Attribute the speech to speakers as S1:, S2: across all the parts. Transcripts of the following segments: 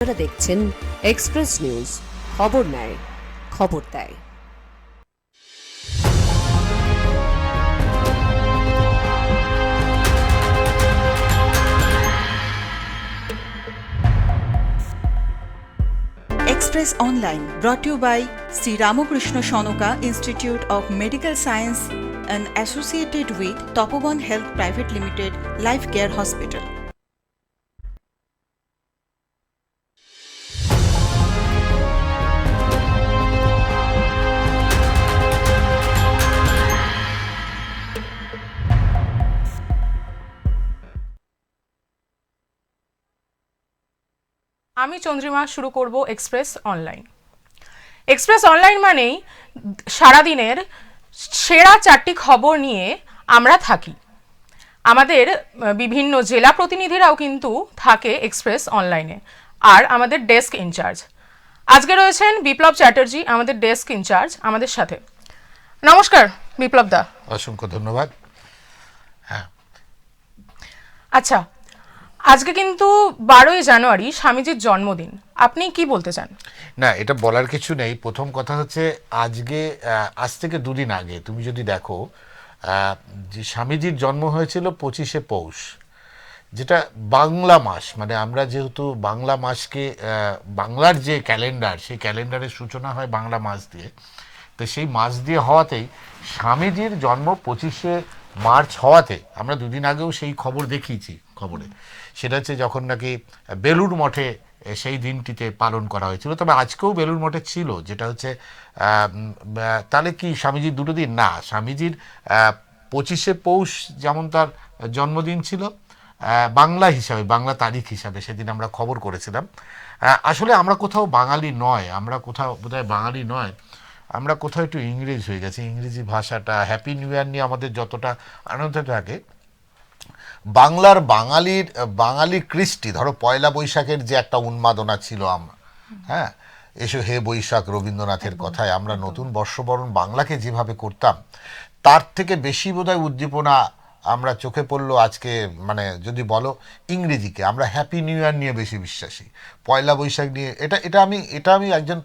S1: আপনারা দেখছেন express news, খবর নেয় খবর দেয়।
S2: Express Online brought to you by Sri Ramakrishna Shonoka Institute of Medical Science and associated with Topovan Health Private Limited Life Care Hospital.
S3: আমি চন্দ্রিমা শুরু করব এক্সপ্রেস অনলাইন। এক্সপ্রেস অনলাইন মানেই সারাদিনের সেরা 4টি খবর নিয়ে আমরা থাকি। আমাদের বিভিন্ন জেলা প্রতিনিধিরাও কিন্তু থাকে এক্সপ্রেস অনলাইনে, আর আমাদের ডেস্ক ইনচার্জ আজকে রয়েছেন বিপ্লব চ্যাটার্জি, আমাদের ডেস্ক ইনচার্জ আমাদের সাথে। নমস্কার বিপ্লব দা।
S4: অসংখ্য ধন্যবাদ। হ্যাঁ,
S3: আচ্ছা, আজকে কিন্তু 12ই জানুয়ারি স্বামীজির জন্মদিন, আপনি কি বলতে চান?
S4: না, এটা বলার কিছু নেই। প্রথম কথা হচ্ছে আজ থেকে দুদিন আগে তুমি যদি দেখো যে স্বামীজির জন্ম হয়েছিল 25শে পৌষ, যেটা বাংলা মাস, মানে আমরা যেহেতু বাংলা মাসকে বাংলার যে ক্যালেন্ডার, সেই ক্যালেন্ডারের সূচনা হয় বাংলা মাস দিয়ে, তো সেই মাস দিয়ে হওয়াতেই স্বামীজির জন্ম 25শে মার্চ হওয়াতে আমরা দুদিন আগেও সেই খবর দেখিয়েছি খবরে। সেটা হচ্ছে যখন নাকি বেলুড় মঠে সেই দিনটিতে পালন করা হয়েছিল। তবে আজকেও বেলুড় মঠে ছিল, যেটা হচ্ছে তাহলে কি স্বামীজির দুটো দিন? না, স্বামীজির 25শে পৌষ যেমন তার জন্মদিন ছিল, বাংলা হিসাবে, বাংলা তারিখ হিসাবে সেদিন আমরা খবর করেছিলাম। আসলে আমরা কোথাও বাঙালি নয়, আমরা কোথাও বোধহয় বাঙালি নয়, আমরা কোথাও একটু ইংরেজ হয়ে গেছি। ইংরেজি ভাষাটা, হ্যাপি নিউ ইয়ার নিয়ে আমাদের যতটা আনন্দ থাকে, বাঙালি কৃষ্টি, ধরো পয়লা বৈশাখের যে একটা উন্মাদনা ছিল, আমরা হ্যাঁ এসো হে বৈশাখ রবীন্দ্রনাথের কথায় আমরা নতুন বর্ষবরণ বাংলাকে যেভাবে করতাম, তার থেকে বেশি বোধহয় উদ্দীপনা আমরা চোখে পড়লো আজকে। মানে যদি বলো ইংরেজিকে, আমরা হ্যাপি নিউ ইয়ার নিয়ে বেশি বিশ্বাসী, পয়লা বৈশাখ নিয়ে। এটা আমি একজন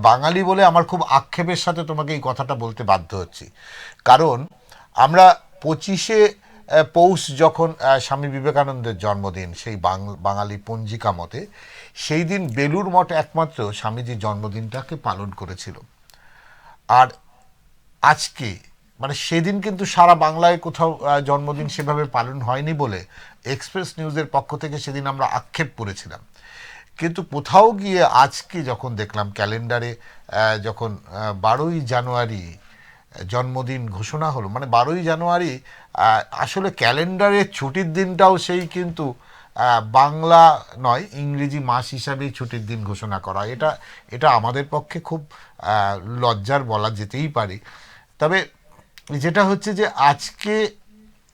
S4: বাঙালি বলে আমার খুব আক্ষেপের সাথে তোমাকে এই কথাটা বলতে বাধ্য হচ্ছি। কারণ আমরা 25শে পৌষ যখন স্বামী বিবেকানন্দের জন্মদিন, সেই বাঙালি পঞ্জিকা মতে সেই দিন বেলুড় মঠ একমাত্র স্বামীজির জন্মদিনটাকে পালন করেছিল। আর আজকে মানে সেদিন কিন্তু সারা বাংলায় কোথাও জন্মদিন সেভাবে পালন হয়নি বলে এক্সপ্রেস নিউজের পক্ষ থেকে সেদিন আমরা আক্ষেপ করেছিলাম। কিন্তু কোথাও গিয়ে আজকে যখন দেখলাম ক্যালেন্ডারে, যখন 12ই জানুয়ারি জন্মদিন ঘোষণা হলো, মানে 12ই জানুয়ারি আসলে ক্যালেন্ডারের ছুটির দিনটাও সেই কিন্তু বাংলা নয়, ইংরেজি মাস হিসাবেই ছুটির দিন ঘোষণা করা। এটা আমাদের পক্ষে খুব লজ্জার বলা যেতেই পারে। তবে যেটা হচ্ছে যে আজকে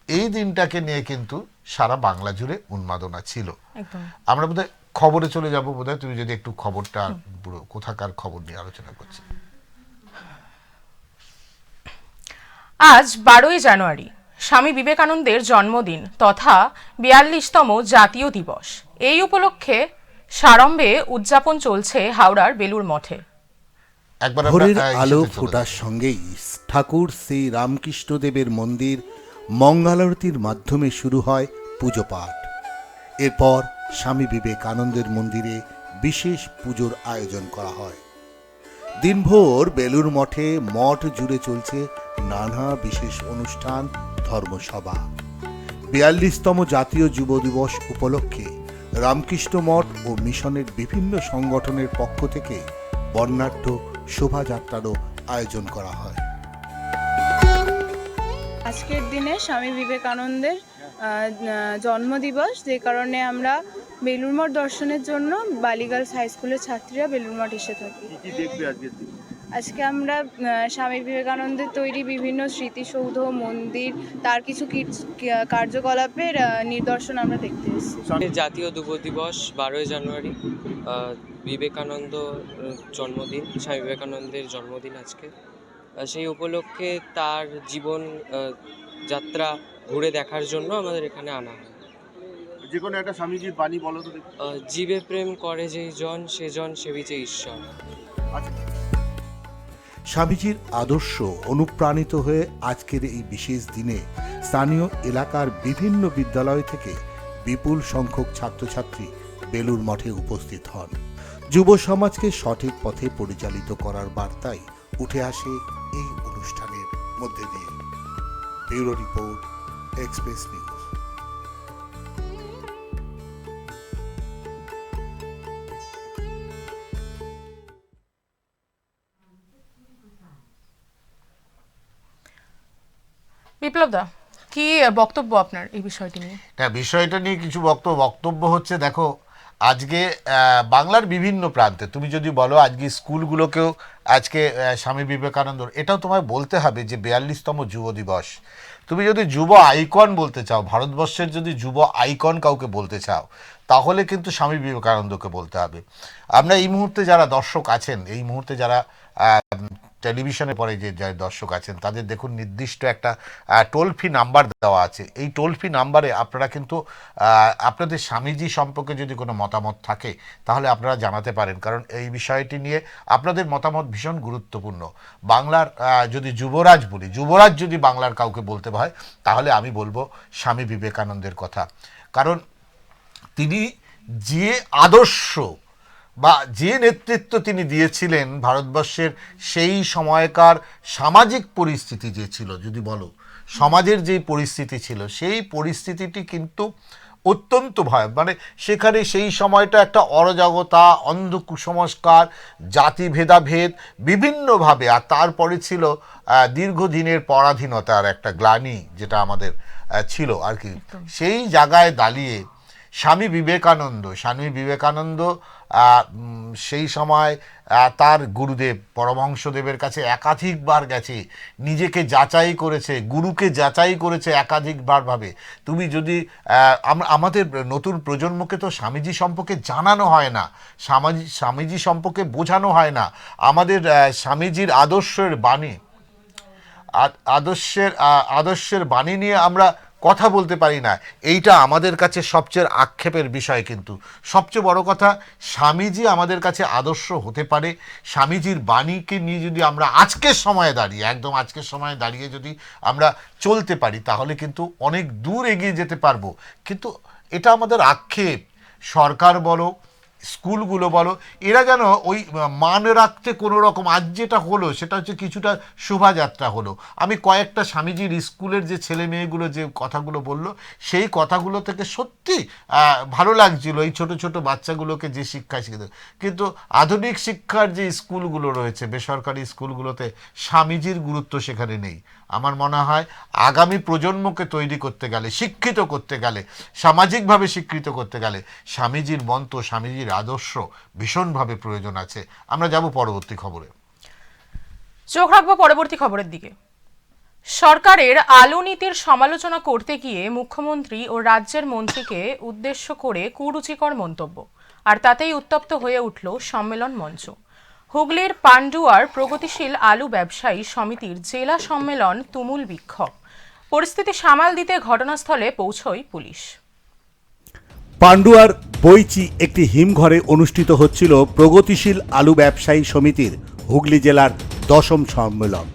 S4: এই দিনটাকে নিয়ে কিন্তু সারা বাংলা জুড়ে উন্মাদনা ছিল। আমরা বোধহয় খবরে চলে যাবো, বোধহয় তুমি যদি একটু খবরটা পুরো কোথাকার খবর নিয়ে আলোচনা করছি।
S3: আজ 12ই জানুয়ারি স্বামী বিবেকানন্দের জন্মদিন তথা 42তম জাতীয় দিবস। এই উপলক্ষে সাড়ম্বরে উদযাপন চলছে হাওড়ার বেলুড় মঠে।
S5: ভোরের আলো ফোটার সঙ্গেই ঠাকুর শ্রী রামকৃষ্ণদেবের মন্দির মঙ্গলারতির মাধ্যমে শুরু হয় পুজো পাঠ। এরপর স্বামী বিবেকানন্দের মন্দিরে বিশেষ পুজোর আয়োজন করা হয়। দিনভর বেলুড় মঠে মঠ জুড়ে চলছে নানা বিশেষ অনুষ্ঠান, ধর্মসভা। 42তম জাতীয় যুব দিবস উপলক্ষে রামকৃষ্ণ মঠ ও মিশনের বিভিন্ন সংগঠনের পক্ষ থেকে বর্ণাঢ্য শোভাযাত্রারও আয়োজন করা হয়।
S6: আজকের দিনে স্বামী বিবেকানন্দের জন্মদিবস, যে কারণে আমরা বেলুড় মঠ দর্শনের জন্য বালিগার্লস হাই স্কুলের ছাত্রীরা বেলুড় মঠ এসে থাকি। আজকে আমরা স্বামী বিবেকানন্দের তৈরি বিভিন্ন স্মৃতিসৌধ, মন্দির, তার কিছু কার্যকলাপের নিদর্শন আমরা দেখতে এসেছি।
S7: জাতীয় যুব দিবস 12ই জানুয়ারি, বিবেকানন্দ জন্মদিন, স্বামী বিবেকানন্দের জন্মদিন আজকে। সেই উপলক্ষে তার জীবন যাত্রা ঘুরে দেখার জন্য আমাদের এখানে আনা হয়।
S8: যে কোনো একটা স্বামীজির বাণী বলো তো দেখি।
S7: জীবে প্রেম করে যেই জন সে জন সেবিছে ঈশ্বর।
S8: আচ্ছা,
S5: স্বামীজির আদর্শ অনুপ্রাণিত হয়ে আজকের এই বিশেষ দিনে স্থানীয় এলাকার বিভিন্ন বিদ্যালয় থেকে বিপুল সংখ্যক ছাত্রছাত্রী বেলুড় মঠে উপস্থিত হন। যুব সমাজকে সঠিক পথে পরিচালিত করার বার্তাই উঠে আসে এই অনুষ্ঠানের মধ্যে দিয়ে। Bureau report, Express News.
S3: Biplab da, কি বক্তব্য আপনার এই বিষয়টি নিয়ে?
S4: বিষয়টা নিয়ে কিছু বক্তব্য হচ্ছে, দেখো আজকে বাংলার বিভিন্ন প্রান্তে তুমি যদি বলো আজকে স্কুলগুলোকেও আজকে স্বামী বিবেকানন্দ, এটাও তোমায় বলতে হবে যে 42তম যুব দিবস। তুমি যদি যুব আইকন বলতে চাও, ভারতবর্ষের যদি যুব আইকন কাউকে বলতে চাও, তাহলে কিন্তু স্বামী বিবেকানন্দকে বলতে হবে। আমরা এই মুহূর্তে যারা দর্শক আছেন, এই মুহূর্তে যারা টেলিভিশনে পরে যে দর্শক আছেন, তাদের দেখুন নির্দিষ্ট একটা টোল ফ্রি নাম্বার দেওয়া আছে। এই টোল ফ্রি নাম্বারে আপনারা কিন্তু আপনাদের স্বামীজি সম্পর্কে যদি কোনো মতামত থাকে তাহলে আপনারা জানাতে পারেন, কারণ এই বিষয়টি নিয়ে আপনাদের মতামত ভীষণ গুরুত্বপূর্ণ। বাংলার যদি যুবরাজ বলি, যুবরাজ যদি বাংলার কাউকে বলতে হয় তাহলে আমি বলবো স্বামী বিবেকানন্দের কথা, কারণ তিনি যে আদর্শ বা যে নেতৃত্ব তিনি দিয়েছিলেন ভারতবর্ষের সেই সময়কার সামাজিক পরিস্থিতি যে ছিল, যদি বলো সমাজের যেই পরিস্থিতি ছিল, সেই পরিস্থিতিটি কিন্তু অত্যন্ত ভয়, মানে সেখানে সেই সময়টা একটা অরাজকতা, অন্ধ কুসংস্কার, জাতি ভেদাভেদ বিভিন্নভাবে, আর তারপরে ছিল দীর্ঘদিনের পরাধীনতার একটা গ্লানি যেটা আমাদের ছিল আর কি। সেই জায়গায় দাঁড়িয়ে স্বামী বিবেকানন্দ সেই সময় তার গুরুদেব পরমহংসদেবের কাছে একাধিকবার গেছে, নিজেকে যাচাই করেছে, গুরুকে যাচাই করেছে একাধিকবার ভাবে। তুমি যদি আমাদের নতুন প্রজন্মকে তো স্বামীজি সম্পর্কে জানানো হয় না, স্বামীজি সম্পর্কে বোঝানো হয় না, আমাদের স্বামীজির আদর্শের বাণী নিয়ে আমরা কথা বলতে পারি না। এইটা আমাদের কাছে সবচেয়ে আক্ষেপের বিষয়। কিন্তু সবচেয়ে বড় কথা, স্বামীজি আমাদের কাছে আদর্শ হতে পারে। স্বামীজির বাণীকে নিয়ে যদি আমরা আজকের সময়ে দাঁড়িয়ে, একদম আজকের সময়ে দাঁড়িয়ে যদি আমরা চলতে পারি তাহলে কিন্তু অনেক দূর এগিয়ে যেতে পারবো। কিন্তু এটা আমাদের আক্ষেপ। সরকার বলো, স্কুলগুলো বলো, এরা যেন ওই মান রাখতে কোনো রকম, আজ যেটা হলো সেটা হচ্ছে কিছুটা শোভাযাত্রা হলো। আমি কয়েকটা স্বামীজির স্কুলের যে ছেলে মেয়েগুলো যে কথাগুলো বললো, সেই কথাগুলো থেকে সত্যি ভালো লাগছিল, এই ছোট ছোট বাচ্চাগুলোকে যে শিক্ষা শিখতে। কিন্তু আধুনিক শিক্ষার যে স্কুলগুলো রয়েছে, বেসরকারি স্কুলগুলোতে স্বামীজির গুরুত্ব সেখানে নেই। আমার মনে হয় আগামী প্রজন্মকে তৈরি করতে গেলে, শিক্ষিত করতে গেলে, সামাজিকভাবে শিক্ষিত করতে গেলে স্বামীজির মন্ত্র, স্বামীজির আদর্শ ভীষণভাবে প্রয়োজন আছে। আমরা যাব পরবর্তী খবরে।
S3: চোখ রাখবো পরবর্তী খবরের দিকে। সরকারের আলু নীতির সমালোচনা করতে গিয়ে মুখ্যমন্ত্রী ও রাজ্যের মন্ত্রীকে উদ্দেশ্য করে কুরুচিকর মন্তব্য, আর তাতেই উত্তপ্ত হয়ে উঠল সম্মেলন মঞ্চ। হুগলির পান্ডুয়ার প্রগতিশীল আলু ব্যবসায়ী সমিতির জেলা সম্মেলন তুমুল বিক্ষোভ। পরিস্থিতি সামাল দিতে ঘটনাস্থলে পৌঁছয় পুলিশ।
S5: পান্ডুয়ার বইচি একটি হিমঘরে অনুষ্ঠিত হচ্ছিল প্রগতিশীল আলু ব্যবসায়ী সমিতির হুগলি জেলার 10ম সম্মেলন।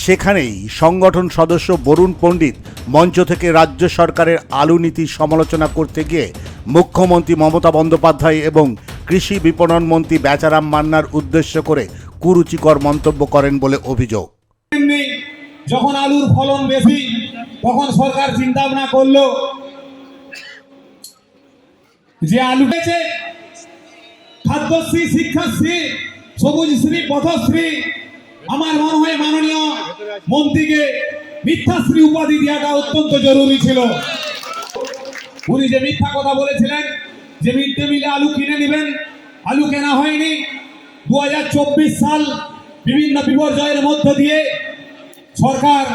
S5: সেখানেই সংগঠন সদস্য বরুণ পণ্ডিত মঞ্চ থেকে রাজ্য সরকারের আলু নীতির সমালোচনা করতে গিয়ে মুখ্যমন্ত্রী মমতা বন্দ্যোপাধ্যায় এবং কৃষি বিপণন মন্ত্রী বেচারাম মান্নার উদ্দেশ্য করে কুরুচিকর মন্তব্য করেন বলে অভিযোগ।
S9: যখন আলুর ফলন বেশি তখন সরকার চিন্তা ভাবনা করলো যে আলু বেচে খাদ্যশ্রী, শিক্ষাশ্রী, সবুজশ্রী, পথশ্রী, আমার মনে হয় মাননীয় মন্ত্রীকে মিথ্যাশ্রী উপাধি দেওয়াটা অত্যন্ত জরুরি ছিল। উনি যে মিথ্যা কথা বলেছিলেন যে মিড ডে মিলে আলু কিনে নেবেন, আলু কেনা হয়নি। 2024 সাল বিভিন্ন বিপর্যয়ের মধ্য দিয়ে সরকার।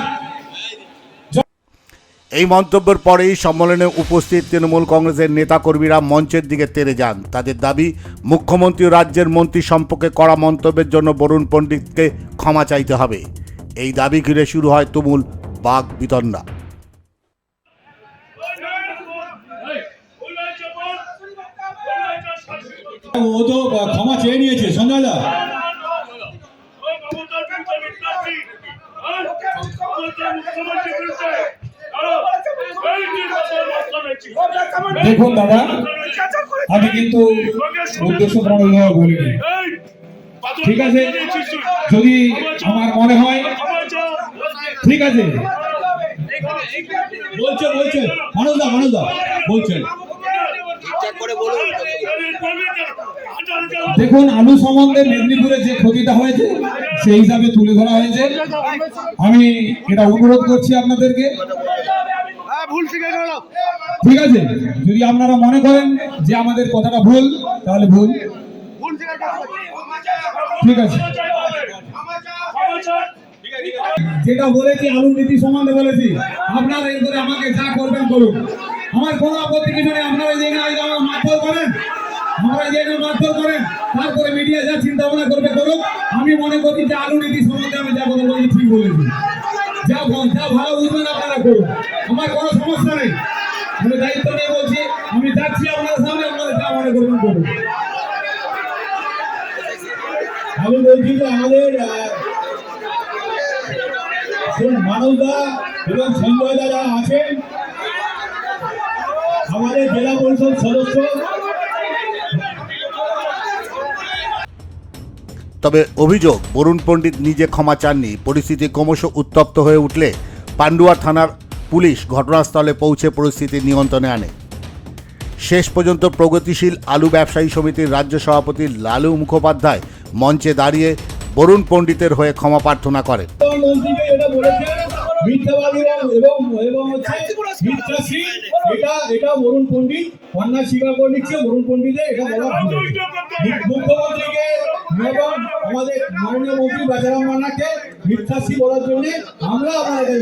S5: এই মন্তব্যের পরেই সম্মেলনে উপস্থিত তৃণমূল কংগ্রেসের নেতাকর্মীরা মঞ্চের দিকে তেড়ে যান। তাদের দাবি, মুখ্যমন্ত্রী ও রাজ্যের মন্ত্রী সম্পর্কে কড়া মন্তব্যের জন্য বরুণ পণ্ডিতকে ক্ষমা চাইতে হবে। এই দাবি ঘিরে শুরু হয় তুমুল বাক বিতণ্ডা।
S9: ও তো ক্ষমা চেয়ে নিয়েছে সঞ্জয় দা। দেখুন দাদা, আমি কিন্তু উদ্দেশ্য প্রণোদনা বলিনি, ঠিক আছে? যদি আমার মনে হয় ঠিক আছে বলছেন মানুষ দা বলছেন। দেখুন, আলু সম্বন্ধে মেদিনীপুরে যে ক্ষতিটা হয়েছে সেই হিসাবে তুলে ধরা হয়েছে। আমি এটা অনুরোধ করছি আপনাদেরকে, ঠিক আছে? যদি আপনারা মনে করেন যে আমাদের কথাটা ভুল, তাহলে ভুল, ঠিক আছে? যেটা বলেছি আলু নীতি সম্বন্ধে বলেছি, আপনারা এরপরে আমাকে যা করবেন করুন, আমার কোনো আপত্তি কিছু নেই। আপনারা যে মারধর করেন, তারপরে মিডিয়া যা চিন্তা ভাবনা করবে করুক। আমি মনে করি যে আলু নীতি সম্বন্ধে আমি যা কথা বলেছি ঠিক বলেছি। যা ভালো বুঝবেন আপনারা করুন, আমার কোনো সমস্যা নেই। আমি দায়িত্ব নিয়ে বলছি, আমি যাচ্ছি আপনাদের সামনে, আপনারা যা মনে করবেন করুন। আমি বলছি যে আমাদের মানবদা এবং সঞ্জয় দাদা আছেন, আমাদের জেলা পরিষদ সদস্য।
S5: তবে অভিযোগ, বরুণ পণ্ডিত নিজে ক্ষমা চাননি। পরিস্থিতি ক্রমশ উত্তপ্ত হয়ে উঠলে পান্ডুয়া থানার পুলিশ ঘটনাস্থলে পৌঁছে পরিস্থিতি নিয়ন্ত্রণে আনে। শেষ পর্যন্ত প্রগতিশীল আলু ব্যবসায়ী সমিতির রাজ্য সভাপতি লালু মুখোপাধ্যায় মঞ্চে দাঁড়িয়ে বরুণ পণ্ডিতের হয়ে ক্ষমা প্রার্থনা করেন।
S9: বরুণ পণ্ডিত অন্যায় স্বীকার করে নিচ্ছে, বরুণ পণ্ডিতের এটা বলা মুখ্যমন্ত্রীকে এবং আমাদের মাননীয় মন্ত্রী বেচারাম মান্নাকে মিথ্যাশ্রী বলার জন্য আমরা আপনাদের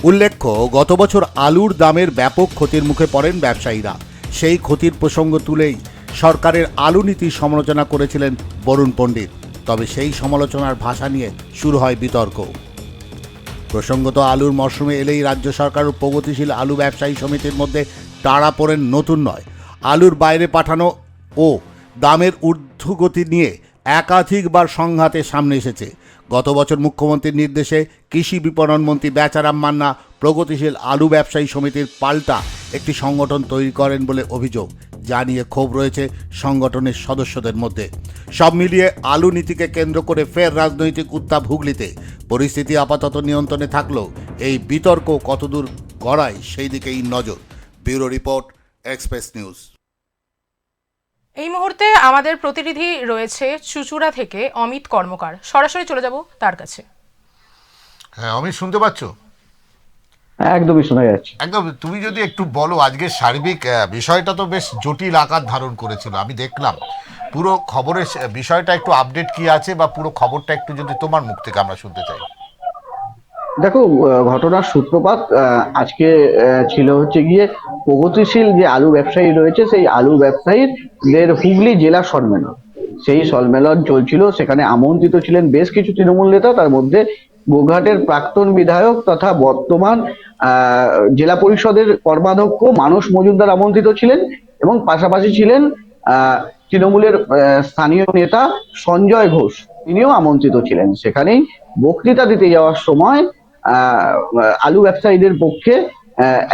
S5: উল্লেখ্য, গত বছর আলুর দামের ব্যাপক ক্ষতির মুখে পড়েন ব্যবসায়ীরা। সেই ক্ষতির প্রসঙ্গ তুলেই সরকারের আলু নীতির সমালোচনা করেছিলেন বরুণ পণ্ডিত। তবে সেই সমালোচনার ভাষা নিয়ে শুরু হয় বিতর্ক। প্রসঙ্গত, আলুর মরশুমে এলেই রাজ্য সরকার ও প্রগতিশীল আলু ব্যবসায়ী সমিতির মধ্যে টাড়া পড়েন নতুন নয়। আলুর বাইরে পাঠানো ও দামের ঊর্ধ্বগতি নিয়ে একাধিকবার সংঘাতের সামনে এসেছে। গত বছর মুখ্যমন্ত্রীর নির্দেশে কৃষি বিপণন মন্ত্রী বেচারাম মান্না প্রগতিশীল আলু ব্যবসায়ী সমিতির পাল্টা একটি সংগঠন তৈরি করেন বলে অভিযোগ, যা নিয়ে ক্ষোভ রয়েছে সংগঠনের সদস্যদের মধ্যে। সব মিলিয়ে আলু নীতিকে কেন্দ্র করে ফের রাজনৈতিক উত্তাপ হুগলিতে। পরিস্থিতি আপাতত নিয়ন্ত্রণে থাকলেও এই বিতর্ক কতদূর গড়ায় সেই দিকেই নজর। Bureau report, Express news.
S3: এই মুহূর্তে আমাদের প্রতিনিধি রয়েছে চুচুড়া থেকে অমিত কর্মকার, সরাসরি চলে যাব তার কাছে।
S4: হ্যাঁ অমিত, শুনতে পাচ্ছ?
S10: একদমই শোনা যাচ্ছে।
S4: একদম। তুমি যদি একটু বলো, আজকে সার্বিক বিষয়টা তো বেশ জটিল আকার ধারণ করেছিল, আমি দেখলাম। পুরো খবরের বিষয়টা একটু আপডেট কি আছে, বা পুরো খবরটা একটু যদি তোমার মুখ থেকে আমরা শুনতে চাই।
S10: দেখো, ঘটনার সূত্রপাত আজকে ছিল হচ্ছে গিয়ে প্রগতিশীল যে আলু ব্যবসায়ী রয়েছে সেই আলু ব্যবসায়ীদের হুগলি জেলা সম্মেলন। সেই সম্মেলন চলছিল, সেখানে আমন্ত্রিত ছিলেন বেশ কিছু তৃণমূল নেতা। তার মধ্যে গোঘাটের প্রাক্তন বিধায়ক তথা বর্তমান জেলা পরিষদের কর্মাধ্যক্ষ মানস মজুমদার আমন্ত্রিত ছিলেন, এবং পাশাপাশি ছিলেন তৃণমূলের স্থানীয় নেতা সঞ্জয় ঘোষ, তিনিও আমন্ত্রিত ছিলেন। সেখানেই বক্তৃতা দিতে যাওয়ার সময় আলু ব্যবসায়ীদের পক্ষে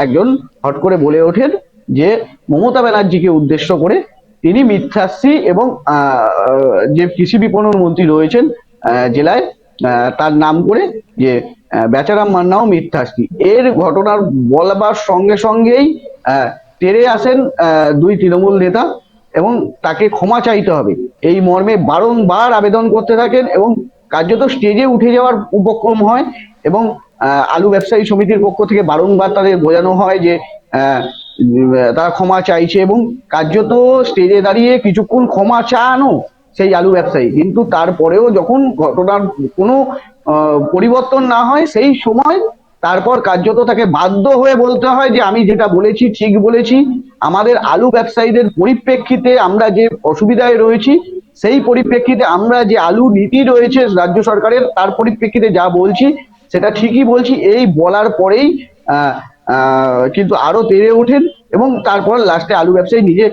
S10: একজন হট করে বলে ওঠেন যে মমতা ব্যানার্জিকে উদ্দেশ্য করে তিনি মিথ্যাশ্রী, এবং যে কৃষি বিপণন মন্ত্রী রয়েছেন জেলায় তার নাম করে যে বেচারাম মান্নাও মিথ্যাশ্রী। এর ঘটনার বলবার সঙ্গে সঙ্গেই তেড়ে আসেন দুই তৃণমূল নেতা এবং তাকে ক্ষমা চাইতে হবে এই মর্মে বারংবার আবেদন করতে থাকেন, এবং কার্যত স্টেজে উঠে যাওয়ার উপক্রম হয়। এবং আলু ব্যবসায়ী সমিতির পক্ষ থেকে বারংবার তাদের বোঝানো হয় যে তারা ক্ষমা চাইছে, এবং কার্যত স্টেজে দাঁড়িয়ে কিছুক্ষণ ক্ষমা চানো সেই আলু ব্যবসায়ী। কিন্তু তারপরেও যখন ঘটনার কোনো পরিবর্তন না হয়, সেই সময় তারপর কার্যত তাকে বাধ্য হয়ে বলতে হয় যে আমি যেটা বলেছি ঠিক বলেছি। আমাদের আলু ব্যবসায়ীদের পরিপ্রেক্ষিতে আমরা যে অসুবিধায় রয়েছি, সেই পরিপ্রেক্ষিতে আমরা যে আলু নীতি রয়েছে রাজ্য সরকারের, তার পরিপ্রেক্ষিতে যা বলছি সেটা ঠিকই বলছি। এই বলার পরেই কিন্তু আরো তেড়ে ওঠেন, এবং তারপর লাস্টে আলু ব্যবসায়ী নিজে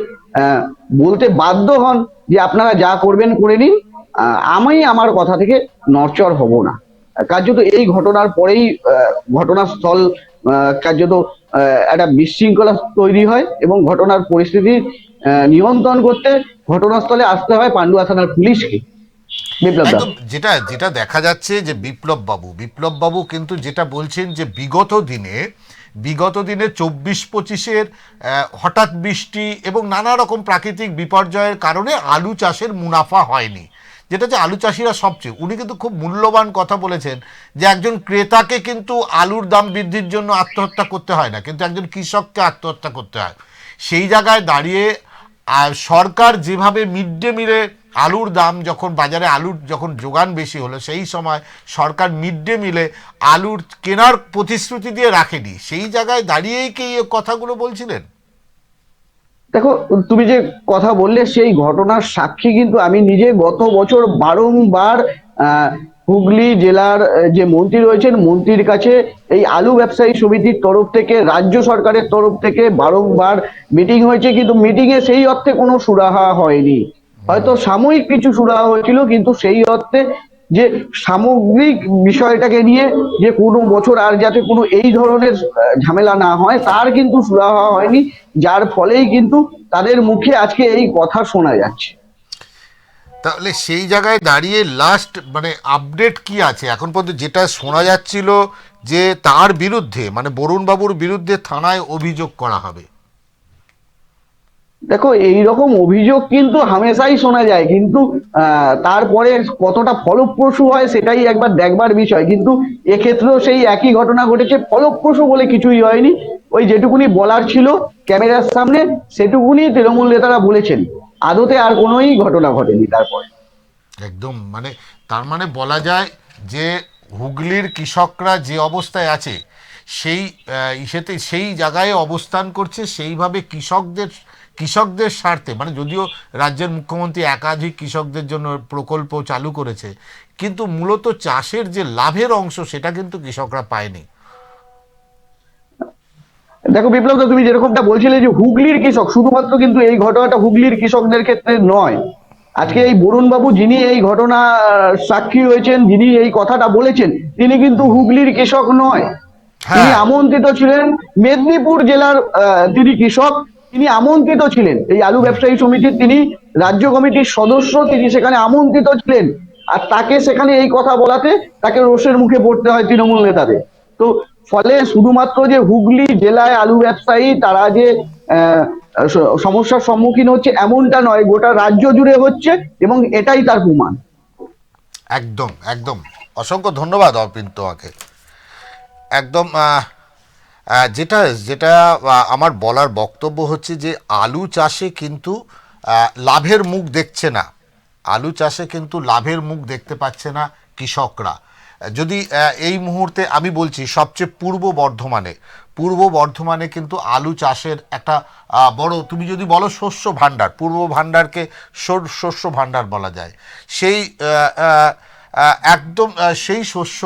S10: বলতে বাধ্য হন যে আপনারা যা করবেন করে নিন, আমি আমার কথা থেকে নড়চড় হব না। কার্যত এই ঘটনার পরেই ঘটনাস্থল কার্যত একটা বিশৃঙ্খলা তৈরি হয় এবং ঘটনার পরিস্থিতি নিয়ন্ত্রণ করতে ঘটনাস্থলে আসতে হয় পান্ডুয়া থানার পুলিশকে। বিপ্লব দা,
S4: একদম যেটা যেটা দেখা যাচ্ছে যে বিপ্লব বাবু কিন্তু যেটা বলছেন যে বিগত দিনে 24-25-এর হঠাৎ বৃষ্টি এবং নানা রকম প্রাকৃতিক বিপর্যয়ের কারণে আলু চাষের মুনাফা হয়নি, যেটা যে আলু চাষিরা সবচেয়ে, উনি কিন্তু খুব মূল্যবান কথা বলেছেন যে একজন ক্রেতাকে কিন্তু আলুর দাম বৃদ্ধির জন্য আত্মহত্যা করতে হয় না, কিন্তু একজন কৃষককে আত্মহত্যা করতে হয়। সেই জায়গায় দাঁড়িয়ে সরকার যেভাবে মিড ডে মিলে আলুর দাম যখন বাজারে আলুর যখন যোগান বেশি হলো, সেই সময় সরকার মিড ডে মিলে আলুর কেনার প্রতিশ্রুতি দিয়ে রাখেনি, সেই জায়গায় দাঁড়িয়েই কি এই কথাগুলো বলছিলেন?
S10: দেখো তুমি যে কথা বললে সেই ঘটনার সাক্ষী কিন্তু আমি নিজে গত বছর বারংবার হুগলি জেলার যে মন্ত্রী রয়েছেন, মন্ত্রীর কাছে এই আলু ব্যবসায়ী সমিতির তরফ থেকে, রাজ্য সরকারের তরফ থেকে বারংবার মিটিং হয়েছে, কিন্তু মিটিং এ সেই অর্থে কোনো সুরাহা হয়নি। হয়তো সাময়িক কিছু সুরাহা হয়েছিল, কিন্তু সেই অর্থে যে সামগ্রিক বিষয়টাকে নিয়ে যে কোনো বছর আর যাতে কোনো এই ধরনের ঝামেলা না হয় তার কিন্তু সুরাহা হয়নি, যার ফলেই কিন্তু তাদের মুখে আজকে এই কথা শোনা যাচ্ছে।
S4: তাহলে সেই জায়গায় দাঁড়িয়ে লাস্ট মানে আপডেট কি আছে এখন পর্যন্ত? যেটা শোনা যাচ্ছিল যে তার বিরুদ্ধে মানে বরুণবাবুর বিরুদ্ধে থানায় অভিযোগ করা হবে।
S10: দেখো এইরকম অভিযোগ কিন্তু হামেশাই শোনা যায়, কিন্তু তারপরে কতটা ফলপ্রসূ হয় সেটাই একবার দেখবার বিষয়। কিন্তু এক্ষেত্রেও সেই একই ঘটনা ঘটেছে, ফলপ্রসূ বলে কিছুই হয়নি। ওই যেটুকুনি বলার ছিল ক্যামেরার সামনে সেটুকুনি তৃণমূল নেতারা বলেছেন, আদতে আর কোনোই ঘটনা ঘটেনি তারপরে।
S4: একদম মানে তার মানে বলা যায় যে হুগলির কৃষকরা যে অবস্থায় আছে সেই ইসেতে সেই জায়গায় অবস্থান করছে, সেইভাবে কৃষকদের স্বার্থে, মানে যদিও রাজ্যের মুখ্যমন্ত্রী একাধিক কৃষকদের জন্য প্রকল্প চালু করেছে, কিন্তু মূলত চাষের যে লাভের অংশ সেটা কিন্তু কৃষকরা পায়নি।
S10: দেখো বিপ্লব দা, তুমি যেরকমটা বলছিলে যে হুগলির কৃষক, শুধুমাত্র কিন্তু এই ঘটনাটা হুগলির কৃষকদের ক্ষেত্রে নয়। আজকে এই বরুণবাবু যিনি এই ঘটনা সাক্ষী হয়েছেন, যিনি এই কথাটা বলেছেন, তিনি কিন্তু হুগলির কৃষক নয়, তিনি আমন্ত্রিত ছিলেন মেদিনীপুর জেলার তিনি কৃষক, তিনি আমন্ত্রিত ছিলেন এই আলু ব্যবসায়ী সমিতির, তিনি রাজ্য কমিটির সদস্য, তিনি সেখানে আমন্ত্রিত ছিলেন। আর তাকে সেখানে এই কথা বলাতে তাকে রোষের মুখে পড়তে হয় তৃণমূল নেতাদের। তো ফলে শুধুমাত্র যে হুগলি জেলায় আলু ব্যবসায়ী তারা যে সমস্যার সম্মুখীন হচ্ছে এমনটা নয়, গোটা রাজ্য জুড়ে হচ্ছে এবং এটাই তার প্রমাণ।
S4: একদম একদম, অসংখ্য ধন্যবাদ অর্পিন তোমাকে। একদম যেটা যেটা আমার বলার বক্তব্য হচ্ছে যে আলু চাষে কিন্তু লাভের মুখ দেখছে না, আলু চাষে কিন্তু লাভের মুখ দেখতে পাচ্ছে না কৃষকরা। যদি এই মুহূর্তে আমি বলছি সবচেয়ে পূর্ব বর্ধমানে কিন্তু আলু চাষের একটা বড়, তুমি যদি বলো শস্য ভাণ্ডার, পূর্ব ভাণ্ডারকে শস্য ভাণ্ডার বলা যায়। সেই একদম সেই শস্য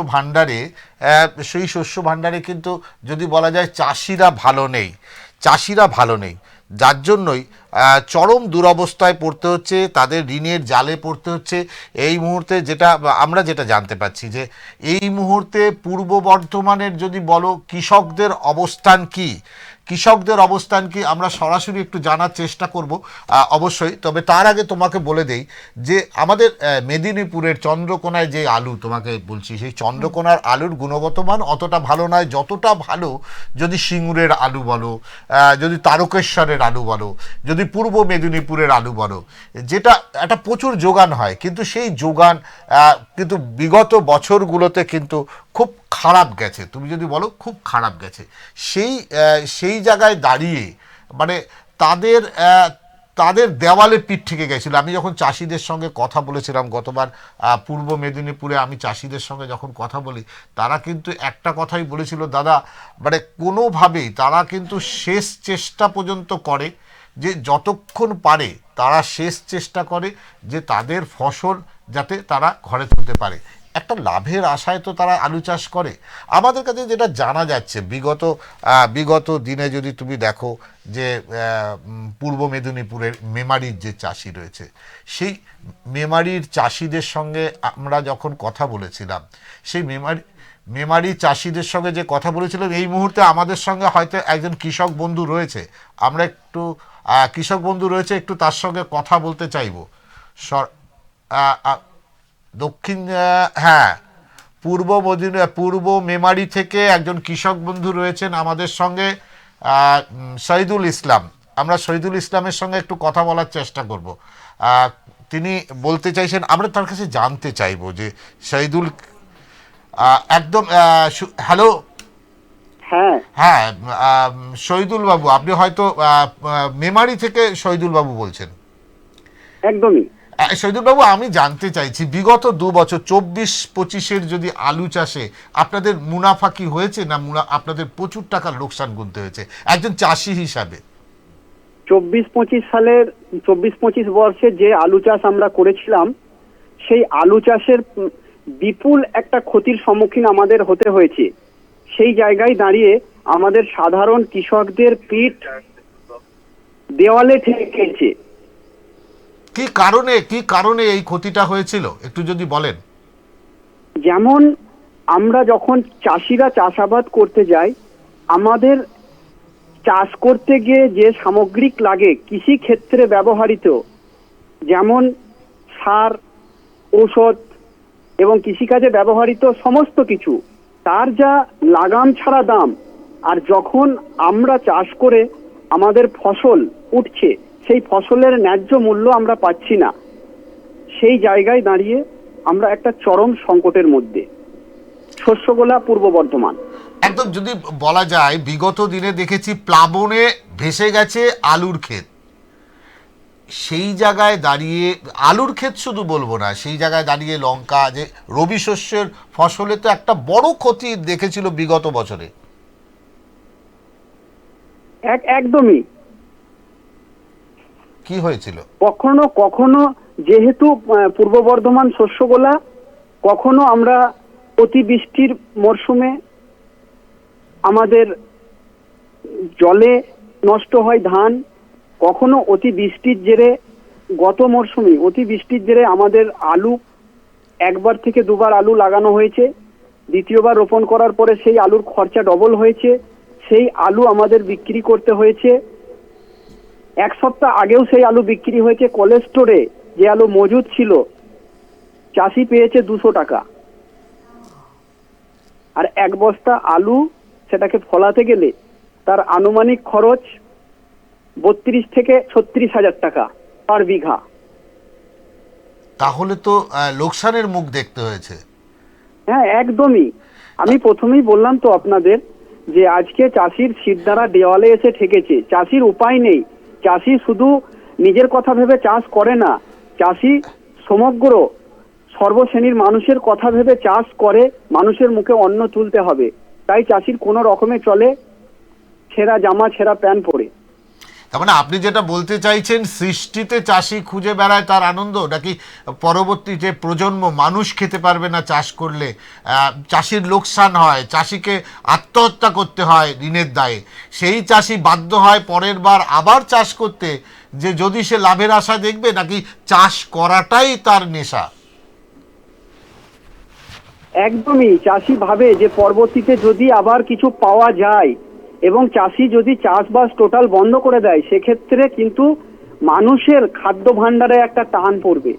S4: ভাণ্ডারে কিন্তু যদি বলা যায় চাষিরা ভালো নেই, যার জন্যই চরম দুরবস্থায় পড়তে হচ্ছে, তাদের ঋণের জালে পড়তে হচ্ছে। এই মুহূর্তে আমরা যেটা জানতে পাচ্ছি যে এই মুহূর্তে পূর্ব বর্ধমানের যদি বলো কৃষকদের অবস্থান কি আমরা সরাসরি একটু জানার চেষ্টা করব অবশ্যই। তবে তার আগে তোমাকে বলে দেই যে আমাদের মেদিনীপুরের চন্দ্রকোনায় যে আলু তোমাকে বলছি, সেই চন্দ্রকোনার আলুর গুণগত মান অতটা ভালো নয় যতটা ভালো যদি সিঙ্গুরের আলু বলো, যদি তারকেশ্বরের আলু বলো, যদি পূর্ব মেদিনীপুরের আলু বলো, যেটা একটা প্রচুর যোগান হয়, কিন্তু সেই যোগান কিন্তু বিগত বছরগুলোতে কিন্তু খুব খারাপ গেছে। তুমি যদি বলো খুব খারাপ গেছে, সেই জায়গায় দাঁড়িয়ে মানে তাদের দেওয়ালে পিঠ থেকে গেছিলো। আমি যখন চাষিদের সঙ্গে কথা বলেছিলাম গতবার পূর্ব মেদিনীপুরে, আমি চাষিদের সঙ্গে যখন কথা বলি, তারা কিন্তু একটা কথাই বলেছিল, দাদা মানে কোনোভাবেই তারা কিন্তু শেষ চেষ্টা পর্যন্ত করে, যে যতক্ষণ পারে তারা শেষ চেষ্টা করে যে তাদের ফসল যাতে তারা ঘরে তুলতে পারে। একটা লাভের আশায় তো তারা আলু চাষ করে। আমাদের কাছে যেটা জানা যাচ্ছে বিগত দিনে যদি তুমি দেখো যে পূর্ব মেদিনীপুরের মেমারির যে চাষি রয়েছে, সেই মেমারির চাষিদের সঙ্গে আমরা যখন কথা বলেছিলাম, সেই মেমারি চাষিদের সঙ্গে যে কথা বলেছিলাম, এই মুহূর্তে আমাদের সঙ্গে হয়তো একজন কৃষক বন্ধু রয়েছে, আমরা একটু কৃষক বন্ধু রয়েছে, একটু তার সঙ্গে কথা বলতে চাইব। দক্ষিণ হ্যাঁ পূর্ব মেমারি থেকে একজন কৃষক বন্ধু রয়েছেন আমাদের সঙ্গে, শহীদুল ইসলাম। আমরা শহীদুল ইসলামের সঙ্গে একটু কথা বলার চেষ্টা করব। তিনি বলতে চাইছেন, আমরা তার কাছে জানতে চাইব যে শহীদুল একদম হ্যালো,
S10: হ্যাঁ
S4: হ্যাঁ শহীদুল বাবু, আপনি হয়তো মেমারি থেকে শহীদুল বাবু বলছেন?
S10: একদমই।
S4: শহীদুল বাবু, আমি জানতে চাইছি বিগত 2 বছর 24-25-এর যদি আলু চাষে আপনাদের মুনাফা কি হয়েছে, না আপনাদের প্রচুর টাকার লোকসান গুনতে হয়েছে একজন চাষি হিসাবে?
S10: 24-25 সালের 24-25 বর্ষে যে আলু চাষ আমরা করেছিলাম, সেই আলু চাষের বিপুল একটা ক্ষতির সম্মুখীন আমাদের হতে হয়েছে। সেই জায়গায় দাঁড়িয়ে আমাদের সাধারণ কৃষকদের পিঠ দেওয়ালে ঠেকেছে।
S4: কি কারণে এই ক্ষতিটা হয়েছিল একটু যদি বলেন।
S10: যেমন আমরা যখন চাষিরা চাষাবাদ করতে যাই, আমাদের চাষ করতে গিয়ে যে সামগ্রিক লাগে কৃষি ক্ষেত্রে ব্যবহৃত, যেমন সার, ঔষধ এবং কৃষিকাজে ব্যবহৃত সমস্ত কিছু, তার যা লাগাম ছাড়া দাম, আর যখন আমরা চাষ করে আমাদের ফসল উঠছে, সেই ফসলের ন্যায্য মূল্য আমরা পাচ্ছি না। সেই জায়গায় দাঁড়িয়ে আমরা একটা চরম সংকটের মধ্যে। শস্যগোলা, পূর্ব বর্ধমান।
S4: একদম যদি বলা যায় বিগত দিনে দেখেছি প্লাবনে ভেসে গেছে আলুর ক্ষেত। সেই জায়গায় দাঁড়িয়ে আলুর ক্ষেত শুধু বলবো না, সেই জায়গায় দাঁড়িয়ে লঙ্কা, যে রবি শস্যের ফসলে তো একটা বড় ক্ষতি দেখেছিল বিগত বছরে।
S10: একদমই।
S4: কি হয়েছিল?
S10: কখনো কখনো যেহেতু পূর্ব বর্ধমান শস্যগোলা, কখনো আমরা অতিবৃষ্টির মরশুমে আমাদের জলে নষ্ট হয় ধান, কখনো অতিবৃষ্টির জেরে, গত মরশুমে অতিবৃষ্টির জেরে আমাদের আলু 1বার থেকে 2বার আলু লাগানো হয়েছে। দ্বিতীয়বার রোপণ করার পরে সেই আলুর খরচা ডবল হয়েছে। সেই আলু আমাদের বিক্রি করতে হয়েছে। 1 সপ্তাহ আগেও সেই আলু বিক্রি হয়েছে কোল্ড স্টোরে। যে আলু মজুদ ছিল, চাষি পেয়েছে 200 টাকা। আর 1 বস্তা আলু সেটাকে ফলাতে গেলে তার আনুমানিক খরচ 32 থেকে 36 হাজার টাকা পার বিঘা।
S4: তাহলে তো লোকসানের মুখ দেখতে হয়েছে।
S10: হ্যাঁ, একদমই। আমি প্রথমেই বললাম তো আপনাদের যে আজকে চাষির শিরদাঁড়া দেওয়ালে এসে ঠেকেছে। চাষির উপায় নেই। চাষি শুধু নিজের কথা ভেবে চাষ করে না, চাষি সমগ্র সর্বশ্রেণীর মানুষের কথা ভেবে চাষ করে। মানুষের মুখে অন্ন তুলতে হবে, তাই চাষির কোনো রকমে চলে ছেঁড়া জামা, ছেঁড়া প্যান্ট পরে।
S4: তার মানে আপনি যেটা বলতে চাইছেন, সৃষ্টিতে চাষি খুঁজে বেড়ায় তার আনন্দ, নাকি পরবর্তী যে প্রজন্ম মানুষ খেতে পারবে না চাষ করলে, চাষির লোকসান হয়, চাষিকে আত্মহত্যা করতে হয় ঋণের দায়ে, সেই চাষি বাধ্য হয় পরের বার আবার চাষ করতে, যে যদি সে লাভের আশা দেখবে, নাকি চাষ করাটাই তার নেশা?
S10: একদমই। চাষি ভাবে যে পরবর্তীতে যদি আবার কিছু পাওয়া যায়, এবং চাষি যদি চাষবাস টোটাল বন্ধ করে দেয়, সেক্ষেত্রে কিন্তু মানুষের খাদ্য ভাণ্ডারে একটা টান পড়বে।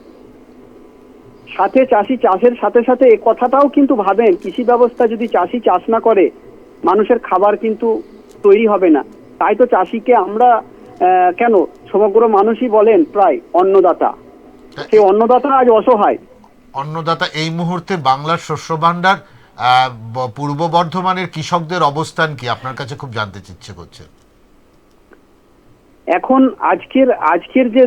S10: সাথে চাষি চাষের সাথে সাথে এ কথাটাও কিন্তু ভাবেন, কৃষি ব্যবস্থা যদি চাষি চাষ না করে, মানুষের খাবার কিন্তু তৈরি হবে না। তাই তো চাষিকে আমরা কেন সমগ্র মানুষই বলেন প্রায় অন্নদাতা। সেই অন্নদাতা আজ অসহায়।
S4: অন্নদাতা এই মুহূর্তে বাংলার শস্য ভাণ্ডার, পূর্ব বর্ধমানের কৃষকদের অবস্থান কি আপনার কাছে খুব জানতে ইচ্ছে করছে?
S10: এখন আজকের যে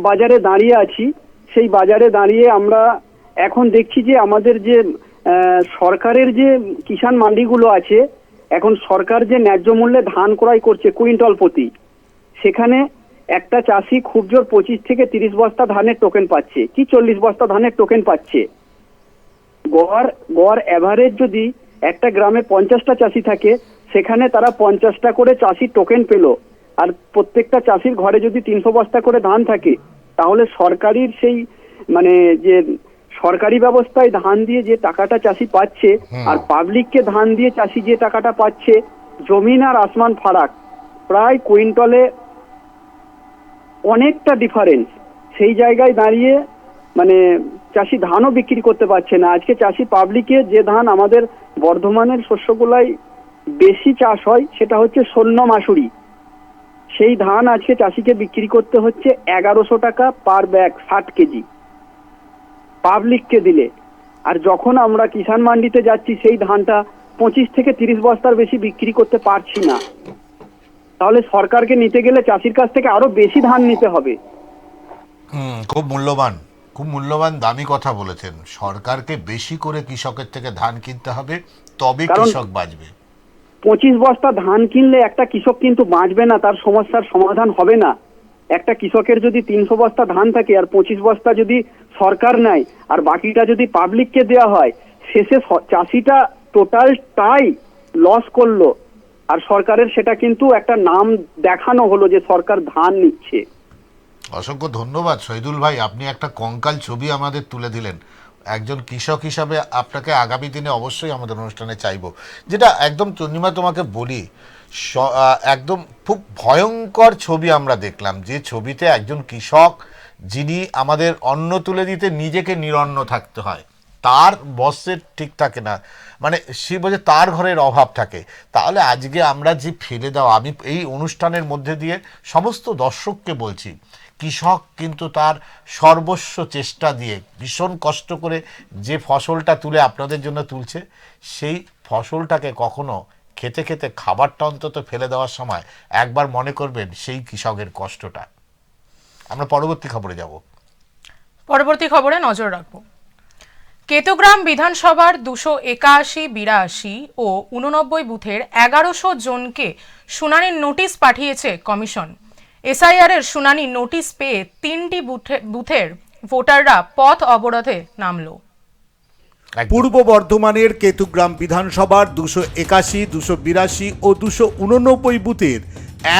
S10: বাজারে দাঁড়িয়ে আছি, সেই বাজারে দাঁড়িয়ে আমরা এখন দেখছি যে আমাদের যে সরকারের যে কিষাণ মান্ডিগুলো আছে, এখন সরকার যে ন্যায্য মূল্যে ধান ক্রয় করছে কুইন্টাল প্রতি, সেখানে একটা চাষি খুব জোর 25 থেকে 30 বস্তা ধানের টোকেন পাচ্ছে, কি 40 বস্তা ধানের টোকেন পাচ্ছে। গড় অ্যাভারেজ যদি একটা গ্রামে 50টা চাষি থাকে, সেখানে তারা 50টা করে চাষি টোকেন পেল, আর প্রত্যেকটা চাষির ঘরে যদি 300 বস্তা করে ধান থাকে, তাহলে সরকারির সেই মানে যে সরকারি ব্যবস্থায় ধান দিয়ে যে টাকাটা চাষি পাচ্ছে আর পাবলিককে ধান দিয়ে চাষি যে টাকাটা পাচ্ছে, জমিন আর আসমান ফারাক, প্রায় কুইন্টলে অনেকটা ডিফারেন্স। সেই জায়গায় দাঁড়িয়ে মানে চাষি ধানও বিক্রি করতে পারছে না। আজকে চাষি পাবলিকে যে ধান আমাদের বর্ধমানের শস্যগুলাই বেশি চাষ হয় সেটা হচ্ছে সৈন্য মাসুরি, সেই ধান আজকে চাষিকে বিক্রি করতে হচ্ছে 1100 টাকা পার ব্যাগ 60 কেজি পাবলিককে দিলে। আর যখন আমরা কিষাণ মান্ডিতে যাচ্ছি সেই ধানটা 25 থেকে 30 বস্তার বেশি বিক্রি করতে পারছি না। তাহলে সরকারকে নিতে গেলে চাষির কাছ থেকে আরো বেশি ধান নিতে হবে।
S4: খুব মূল্যবান দামি কথা বলেছেন। সরকারকে বেশি করে কৃষকের থেকে ধান কিনতে হবে, তবে কৃষক বাঁচবে।
S10: 25 বস্তা ধান কিনলে একটা কৃষক কিন্তু বাঁচবে না, তার সমস্যার সমাধান হবে না। একটা কৃষকের যদি 300 বস্তা ধান থাকে আর 25 বস্তা যদি সরকার নেয় আর বাকিটা যদি পাবলিককে দেওয়া হয়, শেষে চাষিটা টোটালটাই লস করলো, আর সরকারের সেটা কিন্তু একটা নাম দেখানো হলো যে সরকার ধান নিচ্ছে।
S4: অসংখ্য ধন্যবাদ শহীদুল ভাই, আপনি একটা কঙ্কাল ছবি আমাদের তুলে দিলেন। একজন কৃষক হিসাবে আপনাকে আগামী দিনে অবশ্যই আমাদের অনুষ্ঠানে চাইবো। যেটা একদম চন্দ্রিমা তোমাকে বলি, একদম খুব ভয়ঙ্কর ছবি আমরা দেখলাম, যে ছবিতে একজন কৃষক যিনি আমাদের অন্ন তুলে দিতে নিজেকে নিরন্ন থাকতে হয়, তার বসের ঠিক থাকে না, মানে সে বোঝে তার ঘরের অভাব থাকে। তাহলে আজকে আমরা যে ফেলে দেওয়া, আমি এই অনুষ্ঠানের মধ্যে দিয়ে সমস্ত দর্শককে বলছি, কৃষক কিন্তু তার সর্বস্ব চেষ্টা দিয়ে ভীষণ কষ্ট করে যে ফসলটা তুলে আপনাদের জন্য তুলছে, সেই ফসলটাকে কখনো খেতে খেতে খাবারটা অন্তত ফেলে দেওয়ার সময় একবার মনে করবেন সেই কৃষকের কষ্টটা। আমরা পরবর্তী খবরে যাব।
S3: পরবর্তী খবরে নজর রাখবো। কেতুগ্রাম বিধানসভার 281, 82 ও 89 বুথের 1100 জনকে শুনানির নোটিশ পাঠিয়েছে কমিশন। এসআইআর এর শুনানি নোটিশ পেয়ে 3টি বুথের ভোটাররা পথ অবরোধে নামল।
S5: পূর্ব বর্ধমানের কেতুগ্রাম বিধানসভার 281, 282 ও 289 বুথের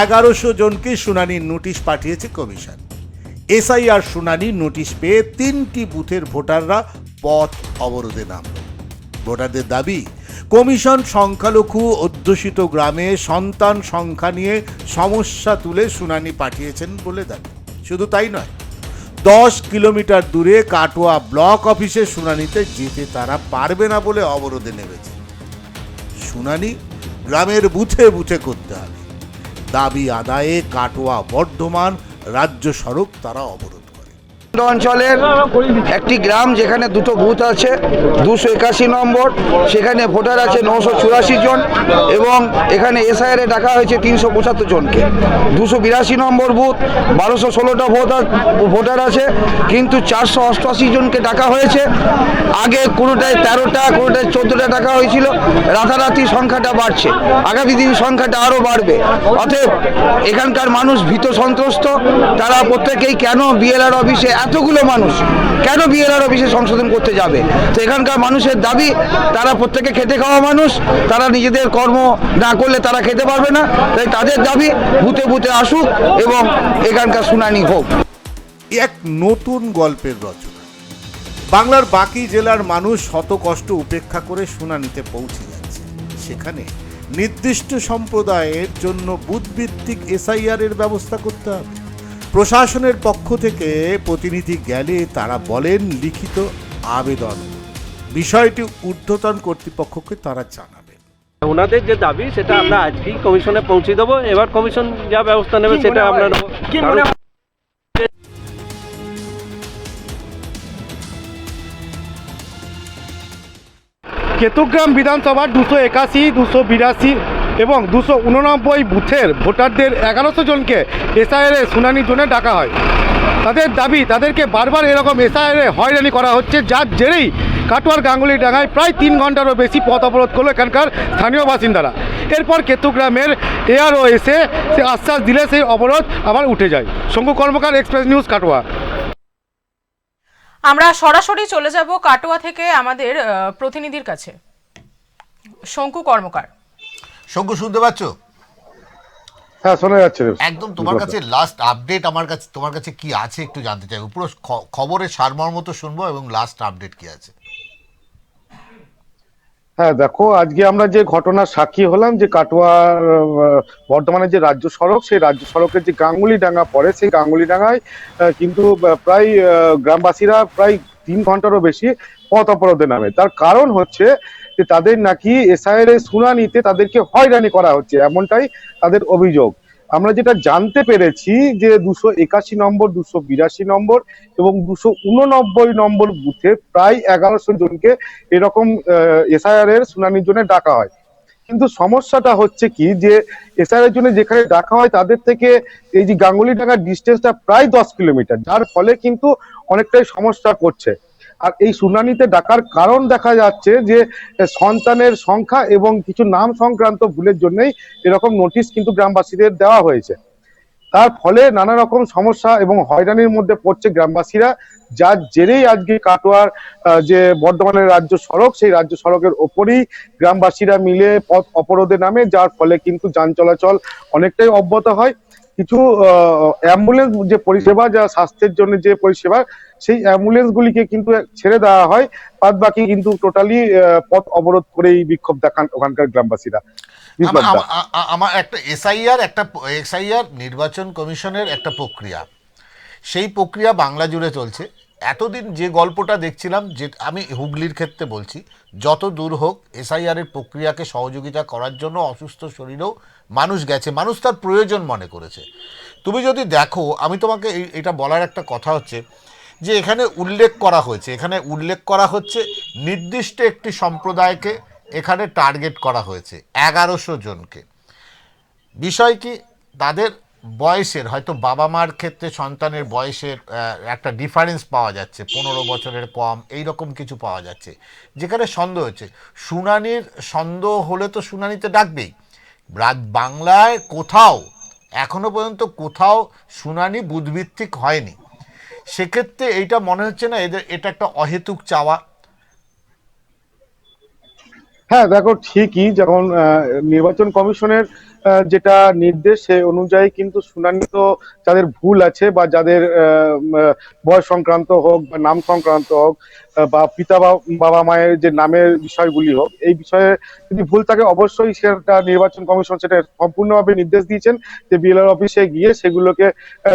S5: 1100 জনকে শুনানির নোটিশ পাঠিয়েছে কমিশন। এসআইআর শুনানির নোটিশ পেয়ে 3টি বুথের ভোটাররা পথ অবরোধে নামল। ভোটারদের দাবি, কমিশন সংখ্যালঘু অধ্যুষিত গ্রামে সন্তান সংখ্যা নিয়ে সমস্যা তুলে শুনানি পাঠিয়েছেন বলে দাবি। শুধু তাই নয়, 10 কিলোমিটার দূরে কাটোয়া ব্লক অফিসে শুনানিতে যেতে তারা পারবে না বলে অবরোধে নেমেছে। শুনানি গ্রামের বুথে বুথে করতে হবে। দাবি আদায়ে কাটোয়া বর্ধমান রাজ্য সড়ক তারা অবরোধ।
S11: অঞ্চলের একটি গ্রাম যেখানে দুটো বুথ আছে, 281 নম্বর, সেখানে ভোটার আছে 984 জন এবং এখানে এসআইআরে ডাকা হয়েছে 375 জনকে। 282 নম্বর বুথ 1216টা ভোটার আছে, কিন্তু 488 জনকে ডাকা হয়েছে। আগে কোনোটায় 13টা, কোনোটায় 14টা ডাকা হয়েছিল, রাতারাতি সংখ্যাটা বাড়ছে, আগামী দিন সংখ্যাটা আরও বাড়বে। অতএব এখানকার মানুষ ভীত সন্ত্রস্ত। তারা প্রত্যেকেই কেন বিএলআর অফিসে এতগুলো মানুষ কেন বিএলআর অফিসে সংশোধন করতে যাবে? তো এখানকার মানুষের দাবি, তারা প্রত্যেকে খেতে খাওয়া মানুষ, তারা নিজেদের কর্ম না করলে তারা খেতে পারবে না। তাই তাদের দাবি বুথে বুথে আসুক এবং এখানকার শুনানি হোক।
S5: এক নতুন গল্পের রচনা। বাংলার বাকি জেলার মানুষ শত কষ্ট উপেক্ষা করে শুনানিতে পৌঁছে যাচ্ছে। সেখানে নির্দিষ্ট সম্প্রদায়ের জন্য বুথভিত্তিক এসআইআর এর ব্যবস্থা করতে হবে। প্রশাসনের পক্ষ থেকে প্রতিনিধি গেলে তারা বলেন লিখিত আবেদন, বিষয়টি ঊর্ধ্বতন কর্তৃপক্ষকে তারা জানাবেন।
S12: ওনাদের যে দাবি সেটা আমরা আজকেই কমিশনে পৌঁছে দেবো। এবার কমিশন যা ব্যবস্থা নেবে সেটা আমরা নেব।
S9: কেতুগ্রাম বিধানসভার 281, 282 এবং 289 বুথের ভোটারদের 1100 জনকে এসআইআর শুনানির জন্য ডাকা হয়। তাদের দাবি, তাদেরকে বারবার এরকম এসআইআর হয়রানি করা হচ্ছে, যার জেরেই কাটোয়ার গাঙ্গুলি ডাঙ্গায় প্রায় 3 ঘন্টারও বেশি পথ অবরোধ করলো এখানকার স্থানীয় বাসিন্দারা। এরপর কেতুগ্রামের এআরও এসে সে আশ্বাস দিলে সেই অবরোধ আবার উঠে যায়। শঙ্কু কর্মকার, এক্সপ্রেস নিউজ, কাটোয়া।
S3: আমরা সরাসরি চলে যাব কাটোয়া থেকে আমাদের প্রতিনিধির কাছে, শঙ্কু কর্মকার।
S4: শঙ্কু, শুনতে পাচ্ছ?
S8: হ্যাঁ, শোনা যাচ্ছে।
S4: একদম তোমার কাছে লাস্ট আপডেট, তোমার কাছে কি আছে একটু জানতে চাই। পুরো খবরের সারমর্ম তো শুনবো, এবং লাস্ট আপডেট কি আছে।
S8: হ্যাঁ দেখো, আজকে আমরা যে ঘটনার সাক্ষী হলাম, যে কাটোয়ার বর্ধমানের যে রাজ্য সড়ক, সেই রাজ্য সড়কের যে গাঙ্গুলিডাঙ্গা পড়ে, সেই গাঙ্গুলিডাঙ্গায় কিন্তু প্রায় গ্রামবাসীরা প্রায় 3 ঘন্টারও বেশি পথ অবরোধে নামে। তার কারণ হচ্ছে যে তাদের নাকি এসআইআর এর শুনানিতে তাদেরকে হয়রানি করা হচ্ছে, এমনটাই তাদের অভিযোগ। আমরা যেটা জানতে পেরেছি যে 281 নম্বর, 282 নম্বর এবং 289 নম্বর বুথে প্রায় 1100 জনকে এরকম এসআইআর এর শুনানির জন্য ডাকা হয়। কিন্তু সমস্যাটা হচ্ছে কি, যে এসআইআর এর জন্য যেখানে ডাকা হয় তাদের থেকে এই যে গাঙ্গুলিডাঙ্গার ডিস্টেন্সটা প্রায় 10 কিলোমিটার, যার ফলে কিন্তু অনেকটাই সমস্যা করছে। আর এই শুনানিতে ডাকার কারণ দেখা যাচ্ছে যে সন্তানের সংখ্যা এবং কিছু নাম সংক্রান্ত ভুলের জন্যই এরকম নোটিশ কিন্তু গ্রামবাসীদের দেওয়া হয়েছে। তার ফলে নানা রকম সমস্যা এবং হয়রানির মধ্যে পড়ছে গ্রামবাসীরা, যার জেরেই আজকে কাটোয়ার যে বর্ধমানের রাজ্য সড়ক, সেই রাজ্য সড়কের ওপরেই গ্রামবাসীরা মিলে পথ অবরোধে নামে, যার ফলে কিন্তু যান চলাচল অনেকটাই অব্যাহত হয়। কিছু অ্যাম্বুলেন্স যে পরিষেবা, যা স্বাস্থ্যের জন্য যে পরিষেবা, সেই অ্যাম্বুলেন্স গুলিকে কিন্তু ছেড়ে দেওয়া হয়, বাদ বাকি কিন্তু টোটালি পথ অবরোধ করেই বিক্ষোভ দেখান ওখানকার গ্রামবাসীরা।
S4: আমার একটা এসআইআর নির্বাচন কমিশনের একটা প্রক্রিয়া, সেই প্রক্রিয়া বাংলা জুড়ে চলছে। এতদিন যে গল্পটা দেখছিলাম, যে আমি হুগলির ক্ষেত্রে বলছি, যত দূর হোক এসআইআর এর প্রক্রিয়াকে সহযোগিতা করার জন্য অসুস্থ শরীরেও মানুষ গেছে, মানুষ তার প্রয়োজন মনে করেছে। তুমি যদি দেখো, আমি তোমাকে এটা বলার একটা কথা হচ্ছে যে এখানে উল্লেখ করা হচ্ছে নির্দিষ্ট একটি সম্প্রদায়কে এখানে টার্গেট করা হয়েছে, 1100 জনকে। বিষয় কি, তাদের বয়সের, হয়তো বাবা মার ক্ষেত্রে সন্তানের বয়সের একটা ডিফারেন্স পাওয়া যাচ্ছে, 15 বছরের কম, এই রকম কিছু পাওয়া যাচ্ছে, যেখানে সন্দেহ হচ্ছে। শুনানির সন্দেহ হলে তো শুনানিতে ডাকবেই। বাংলায় এখনো পর্যন্ত কোথাও শুনানি বুধভিত্তিক হয়নি। সেক্ষেত্রে এইটা মনে হচ্ছে না এটা একটা অহেতুক চাওয়া?
S8: হ্যাঁ দেখো, ঠিকই, যখন নির্বাচন কমিশনের যেটা নির্দেশ, সে অনুযায়ী কিন্তু শুনানি তো যাদের ভুল আছে বা যাদের বয়স সংক্রান্ত হোক বা নাম সংক্রান্ত হোক বা পিতা বাবা মায়ের যে নামের বিষয়গুলি হোক, এই বিষয়ে যদি ভুল থাকে অবশ্যই সেটা নির্বাচন কমিশন সেটা সম্পূর্ণভাবে নির্দেশ দিয়েছেন যে বিএলআর অফিসে গিয়ে সেগুলোকে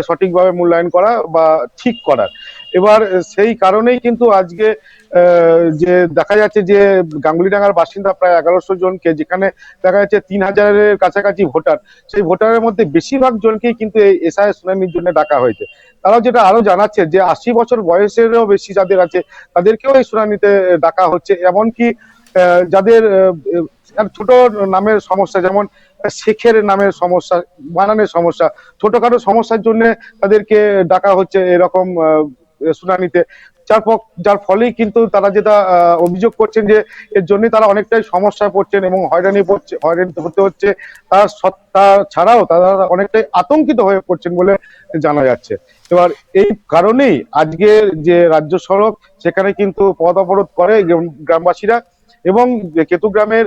S8: সঠিকভাবে মূল্যায়ন করা বা ঠিক করার। এবার সেই কারণেই কিন্তু আজকে যে দেখা যাচ্ছে যে গাঙ্গুলিডাঙ্গার বাসিন্দা প্রায় 1100 জনকে, যেখানে দেখা যাচ্ছে 3000-এর কাছাকাছি ভোটার, সেই ভোটারের মধ্যে বেশিরভাগ জনকেই কিন্তু এই এসআইআর শুনানির জন্য ডাকা হয়েছে। তারাও যেটা আরো জানাচ্ছে যে 80 বছর বয়সেরও বেশি যাদের আছে তাদেরকেও এই শুনানিতে ডাকা হচ্ছে। এমনকি যাদের ছোট নামের সমস্যা, যেমন শেখের নামের সমস্যা, বানানের সমস্যা, ছোটখাটো সমস্যার জন্য তাদেরকে ডাকা হচ্ছে এরকম শুনানিতে, যার ফলেই কিন্তু তারা যেটা অভিযোগ করছেন যে এর জন্য তারা অনেকটাই সমস্যায় পড়ছেন এবং হয়রানি হতে হচ্ছে। তার ছাড়াও তারা অনেকটাই আতঙ্কিত হয়ে পড়ছেন বলে জানা যাচ্ছে। এবার এই কারণেই আজকে যে রাজ্য সড়ক, সেখানে কিন্তু পথ অবরোধ করে গ্রামবাসীরা, এবং কেতুগ্রামের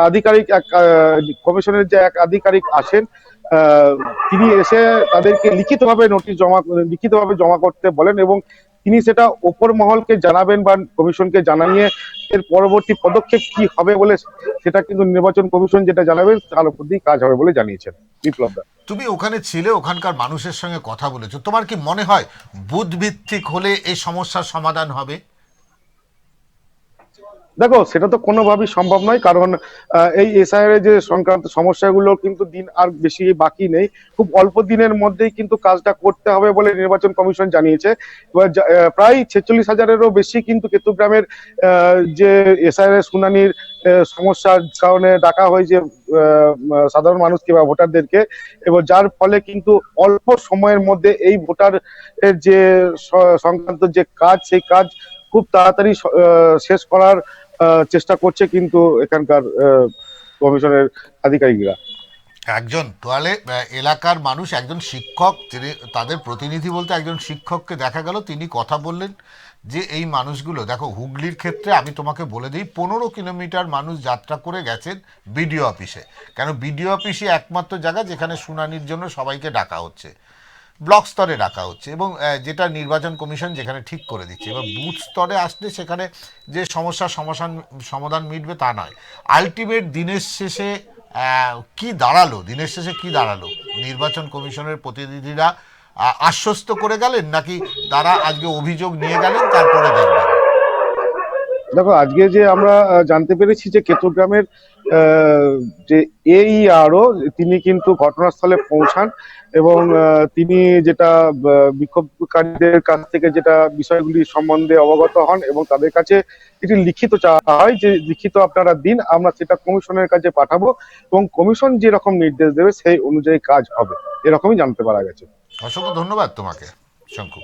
S8: আধিকারিক কমিশনের যে এক আধিকারিক আসেন, তিনি এসে তাদেরকে লিখিতভাবে জমা করতে বলেন, এবং তিনি সেটা ওপর মহলকে জানাবেন বা কমিশনকে জানিয়ে এর পরবর্তী পদক্ষেপ কি হবে বলে সেটা কিন্তু নির্বাচন কমিশন যেটা জানাবেন তার উপর দিয়ে কাজ হবে বলে জানিয়েছেন। বিপ্লব দা,
S4: তুমি ওখানে ছিলে, ওখানকার মানুষের সঙ্গে কথা বলেছো, তোমার কি মনে হয় বুথ ভিত্তিক হলে এই সমস্যার সমাধান হবে?
S8: দেখো, সেটা তো কোনোভাবেই সম্ভব নয়, কারণ এই এসআইআর এর যে সংক্রান্ত সমস্যাগুলো কিন্তু দিন আর বেশি বাকি নেই। খুব অল্প দিনের মধ্যেই কিন্তু কাজটা করতে হবে বলে নির্বাচন কমিশন জানিয়েছে। প্রায় 46,000-এরও বেশি কিন্তু কেতুগ্রামের যে এসআইআর এর শুনানির সমস্যার কারণে ডাকা হয়েছে সাধারণ মানুষকে বা ভোটারদেরকে, এবং যার ফলে কিন্তু অল্প সময়ের মধ্যে এই ভোটার যে সংক্রান্ত যে কাজ, সেই কাজ খুব তাড়াতাড়ি শেষ করার চেষ্টা করছে কিন্তু এখানকার কমিশনের আধিকারিকরা।
S4: একজন তাহলে এলাকার মানুষ, একজন শিক্ষক, তিনি তাদের প্রতিনিধি বলতে একজন শিক্ষককে দেখা গেল, তিনি কথা বললেন যে এই মানুষগুলো দেখো, হুগলির ক্ষেত্রে আমি তোমাকে বলে দিই 15 কিলোমিটার মানুষ যাত্রা করে গেছেন বিডিও অফিসে। কেন বিডিও অফিসই একমাত্র জায়গা যেখানে শুনানির জন্য সবাইকে ডাকা হচ্ছে, ব্লক স্তরে ডাকা হচ্ছে, এবং যেটা নির্বাচন কমিশন যেখানে ঠিক করে দিচ্ছে। এবার বুথ স্তরে আসলে সেখানে যে সমস্যার সমাধান মিটবে তা নয়। আলটিমেট দিনের শেষে কি দাঁড়ালো, নির্বাচন কমিশনের প্রতিনিধিরা আশ্বস্ত করে গেলেন, নাকি তারা আজকে অভিযোগ নিয়ে গেলেন তারপরে দেখবেন?
S8: দেখো, আজকে যে আমরা জানতে পেরেছি যে কেতুগ্রামের যে AERO তিনি কিন্তু ঘটনাস্থলে পৌঁছান এবং তিনি যেটা বিক্ষোভকারীদের কাছ থেকে যেটা বিষয়গুলি সম্বন্ধে অবগত হন এবং তাদের কাছে একটি লিখিত চাওয়া হয় যে লিখিত আপনারা দিন, আমরা সেটা কমিশনের কাছে পাঠাবো এবং কমিশন যেরকম নির্দেশ দেবে সেই অনুযায়ী কাজ হবে, এরকমই জানতে পারা গেছে।
S4: অসংখ্য ধন্যবাদ তোমাকে শঙ্কু।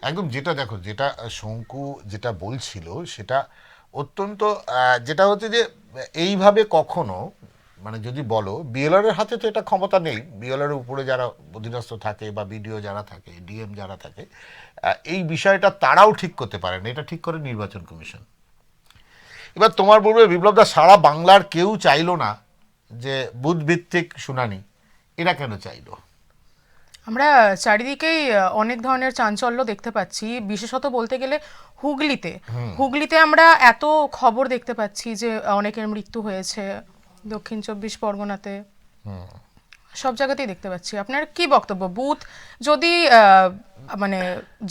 S4: একদম যেটা দেখো, যেটা শঙ্কু যেটা বলছিল সেটা অত্যন্ত, যেটা হচ্ছে যে এইভাবে কখনো মানে যদি বলো বিএলআরের হাতে তো এটা ক্ষমতা নেই, বিএলআরের উপরে যারা অধীনস্থ থাকে বা বিডিও যারা থাকে, ডিএম যারা থাকে, এই বিষয়টা তারাও ঠিক করতে পারে না, এটা ঠিক করে নির্বাচন কমিশন। এবার তোমার বলবে বিপ্লবদা, সারা বাংলার কেউ চাইলো না যে বুথ ভিত্তিক শুনানি, এরা কেন চাইলো?
S3: আমরা চারিদিকেই অনেক ধরনের চাঞ্চল্য দেখতে পাচ্ছি, বিশেষত বলতে গেলে হুগলিতে আমরা এত খবর দেখতে পাচ্ছি যে অনেকের মৃত্যু হয়েছে, দক্ষিণ 24 পরগনাতে, সব জায়গাতেই দেখতে পাচ্ছি। আপনার কি বক্তব্য? বুথ যদি মানে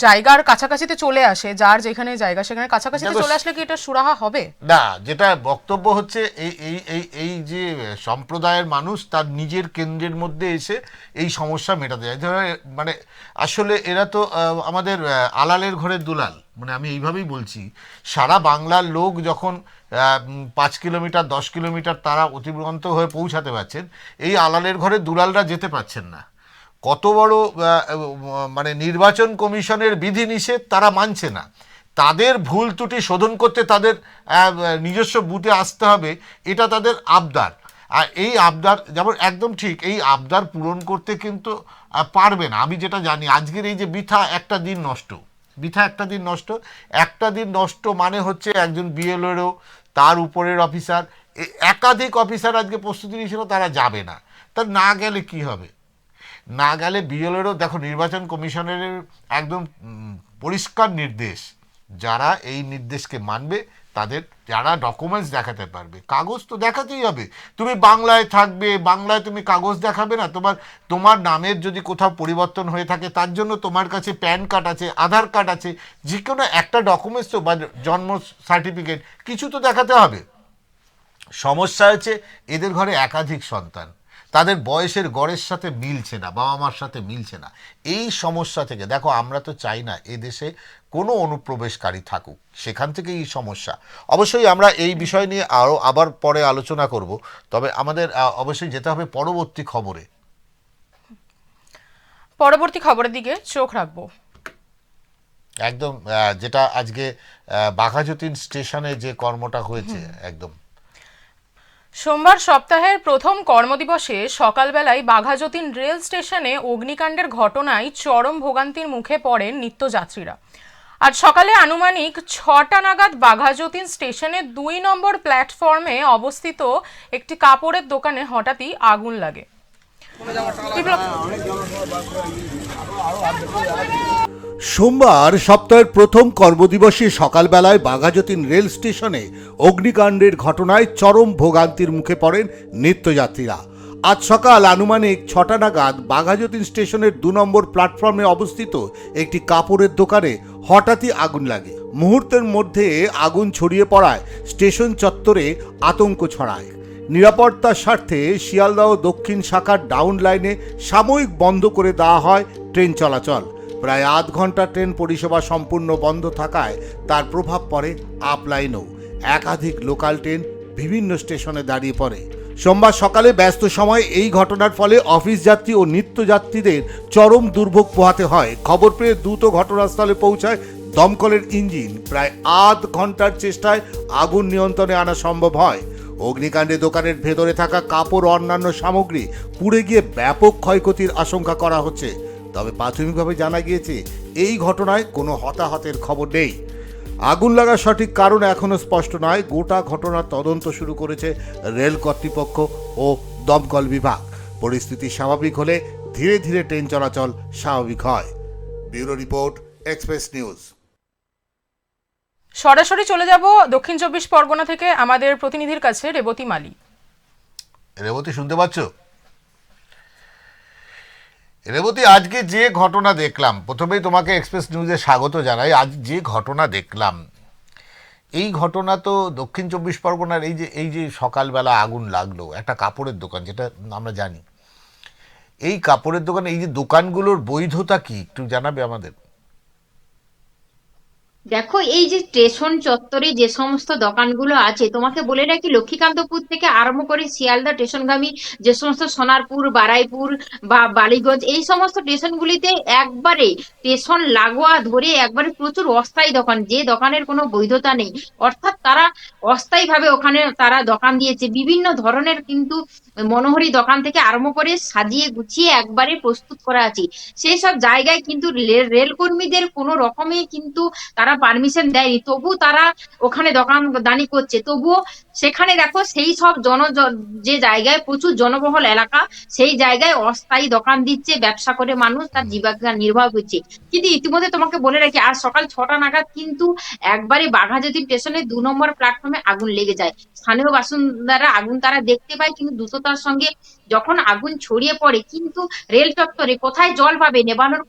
S3: জায়গার কাছাকাছিতে চলে আসে, যার যেখানে জায়গা সেখানে কাছাকাছিতে চলে আসলে কি এটা সুরাহা হবে? না,
S4: যেটা বক্তব্য হচ্ছে এই যে সম্প্রদায়ের মানুষ তার নিজের কেন্দ্রের মধ্যে এসে এই সমস্যা মেটাতে যায়। মানে আসলে এরা তো আমাদের আলালের ঘরের দুলাল, মানে আমি এইভাবেই বলছি, সারা বাংলার লোক যখন 5 কিলোমিটার 10 কিলোমিটার তারা অতিক্রান্ত হয়ে পৌঁছাতে পারছেন, এই আলালের ঘরে দুলালরা যেতে পারছেন না। কত বড় মানে নির্বাচন কমিশনের বিধিনিষেধ তারা মানছে না, তাদের ভুল ত্রুটি শোধন করতে তাদের নিজস্ব বুথে আসতে হবে, এটা তাদের আবদার। আর এই আবদার যেমন একদম ঠিক, এই আবদার পূরণ করতে কিন্তু পারবে না। আমি যেটা জানি, আজকের এই যে বৃথা একটা দিন নষ্ট মানে হচ্ছে একজন বিএলওরও, তার উপরের অফিসার, একাধিক অফিসার আজকে প্রস্তুতি নিয়েছিল, তারা যাবে না। তা না গেলে কি হবে? না গেলে বিএলওরও দেখো, নির্বাচন কমিশনের একদম পরিষ্কার নির্দেশ, যারা এই নির্দেশকে মানবে তাদের, যারা ডকুমেন্টস দেখাতে পারবে, কাগজ তো দেখাতেই হবে। তুমি বাংলায় থাকবে, বাংলায় তুমি কাগজ দেখাবে না? তোমার নামের যদি কোথাও পরিবর্তন হয়ে থাকে তার জন্য তোমার কাছে প্যান কার্ড আছে, আধার কার্ড আছে, যে কোনো একটা ডকুমেন্টস তো, বা জন্ম সার্টিফিকেট কিছু তো দেখাতে হবে। সমস্যা হচ্ছে এদের ঘরে একাধিক সন্তান, তাদের বয়সের গড়ের সাথে মিলছে না, বাবা মার সাথে মিলছে না। এই সমস্যা থেকে দেখো, আমরা তো চাই না এদেশে কোনো অনুপ্রবেশকারী থাকুক, সেখান থেকে এই সমস্যা। অবশ্যই আমরা এই বিষয় নিয়ে আবার পরে আলোচনা করব, তবে আমাদের অবশ্যই যেতে হবে পরবর্তী খবরের দিকে চোখ রাখবো। একদম যেটা আজকে বাঘাযতীন স্টেশনে যে কর্মটা হয়েছে, একদম সোমবার সপ্তাহের প্রথম কর্মদিবসে সকালবেলায় বাঘাযতীন রেল স্টেশনে অগ্নিকাণ্ডের ঘটনায় চরম ভোগান্তির মুখে পড়েন নিত্যযাত্রীরা। আজ সকালে আনুমানিক 6টা নাগাদ বাঘাযতীন স্টেশনের 2 নম্বর প্ল্যাটফর্মে অবস্থিত একটি কাপড়ের দোকানে হঠাৎই আগুন লাগে।
S5: সোমবার সপ্তাহের প্রথম কর্মদিবসে সকালবেলায় বাঘাযতীন রেল স্টেশনে অগ্নিকাণ্ডের ঘটনায় চরম ভোগান্তির মুখে পড়েন নিত্যযাত্রীরা। আজ সকাল আনুমানিক 6টা নাগাদ বাঘাযতীন স্টেশনের 2 নম্বর প্ল্যাটফর্মে অবস্থিত একটি কাপড়ের দোকানে হঠাৎই আগুন লাগে। মুহূর্তের মধ্যে আগুন ছড়িয়ে পড়ায় স্টেশন চত্বরে আতঙ্ক ছড়ায়। নিরাপত্তার স্বার্থে শিয়ালদহ দক্ষিণ শাখার ডাউন লাইনে সাময়িক বন্ধ করে দেওয়া হয় ট্রেন চলাচল। প্রায় আধ ঘন্টা ট্রেন পরিষেবা সম্পূর্ণ বন্ধ থাকায় তার প্রভাব পড়ে আপ লাইনেও। একাধিক লোকাল ট্রেন বিভিন্ন স্টেশনে দাঁড়িয়ে পড়ে। সোমবার সকালে ব্যস্ত সময়ে এই ঘটনার ফলে অফিস যাত্রী ও নিত্যযাত্রীদের চরম দুর্ভোগ পোহাতে হয়। খবর পেয়ে দ্রুত ঘটনাস্থলে পৌঁছায় দমকলের ইঞ্জিন। প্রায় আধ ঘন্টার চেষ্টায় আগুন নিয়ন্ত্রণে আনা সম্ভব হয়। অগ্নিকাণ্ডে দোকানের ভেতরে থাকা কাপড় ও অন্যান্য সামগ্রী পুড়ে গিয়ে ব্যাপক ক্ষয়ক্ষতির আশঙ্কা করা হচ্ছে। তবে প্রাথমিকভাবে জানা গিয়েছে এই ঘটনায় কোনো হতাহতের খবর নেই। আগুন লাগার সঠিক কারণ এখনো স্পষ্ট নয়। গোটা ঘটনার তদন্ত শুরু করেছে রেল কর্তৃপক্ষ ও দমকল বিভাগ। পরিস্থিতি স্বাভাবিক হলে ধীরে ধীরে ট্রেন চলাচল স্বাভাবিক হয়। Bureau report, Express news.
S3: সরাসরি চলে যাব দক্ষিণ চব্বিশ পরগনা থেকে আমাদের প্রতিনিধির কাছে, রেবতী মালি।
S4: রেবতী, শুনতে পাচ্ছ? রেবতী, আজকে যে ঘটনা দেখলাম, প্রথমেই তোমাকে এক্সপ্রেস নিউজে স্বাগত জানাই। আজ যে ঘটনা দেখলাম, এই ঘটনা তো দক্ষিণ চব্বিশ পরগনার এই যে সকালবেলা আগুন লাগলো একটা কাপড়ের দোকান, যেটা আমরা জানি, এই কাপড়ের দোকান, এই যে দোকানগুলোর বৈধতা কি একটু জানাবে আমাদের?
S13: দেখো, এই যে স্টেশন চত্বরে যে সমস্ত দোকানগুলো আছে, তোমাকে বলে রাখি লক্ষ্মীকান্তপুর থেকে আরম্ভ করে শিয়ালদা স্টেশনগামী যে সমস্ত সোনারপুর, বারাইপুর বা বালিগঞ্জ, এই সমস্ত স্টেশনগুলিতে একবারে স্টেশন লাগোয়া ধরে একবারে প্রচুর অস্থায়ী দোকান, যে দোকানের কোনো বৈধতা নেই। অর্থাৎ তারা অস্থায়ীভাবে ওখানে তারা দোকান দিয়েছে। বিভিন্ন ধরনের কিন্তু মনোহরি দোকান থেকে আরম্ভ করে সাজিয়ে গুছিয়ে একবারে প্রস্তুত করা আছে। সেই সব জায়গায় কিন্তু রেল কর্মীদের কোনো রকমে কিন্তু তারা পারমিশন দেয়নি, তবু তারা ওখানে দোকান দানি করছে। তবুও সেখানে দেখো, সেই সব যে জায়গায় প্রচুর জনবহুল এলাকা, সেই জায়গায় অস্থায়ী দোকান দিচ্ছে, ব্যবসা করে মানুষ তার জীবিকা নির্বাহ করছে। কিন্তু ইতিমধ্যে তোমাকে বলে রাখি, আজ সকাল 6টা নাগাদ কিন্তু একবারে বাঘাযতীন স্টেশনে 2 নম্বর প্ল্যাটফর্মে আগুন লেগে যায়। স্থানীয় বাসিন্দারা আগুন তারা দেখতে পায়, কিন্তু দ্রুততার সঙ্গে যখন আগুন ছড়িয়ে পড়ে, কিন্তু রেল চত্বরে কোথায় জল পাবে, নেবানোর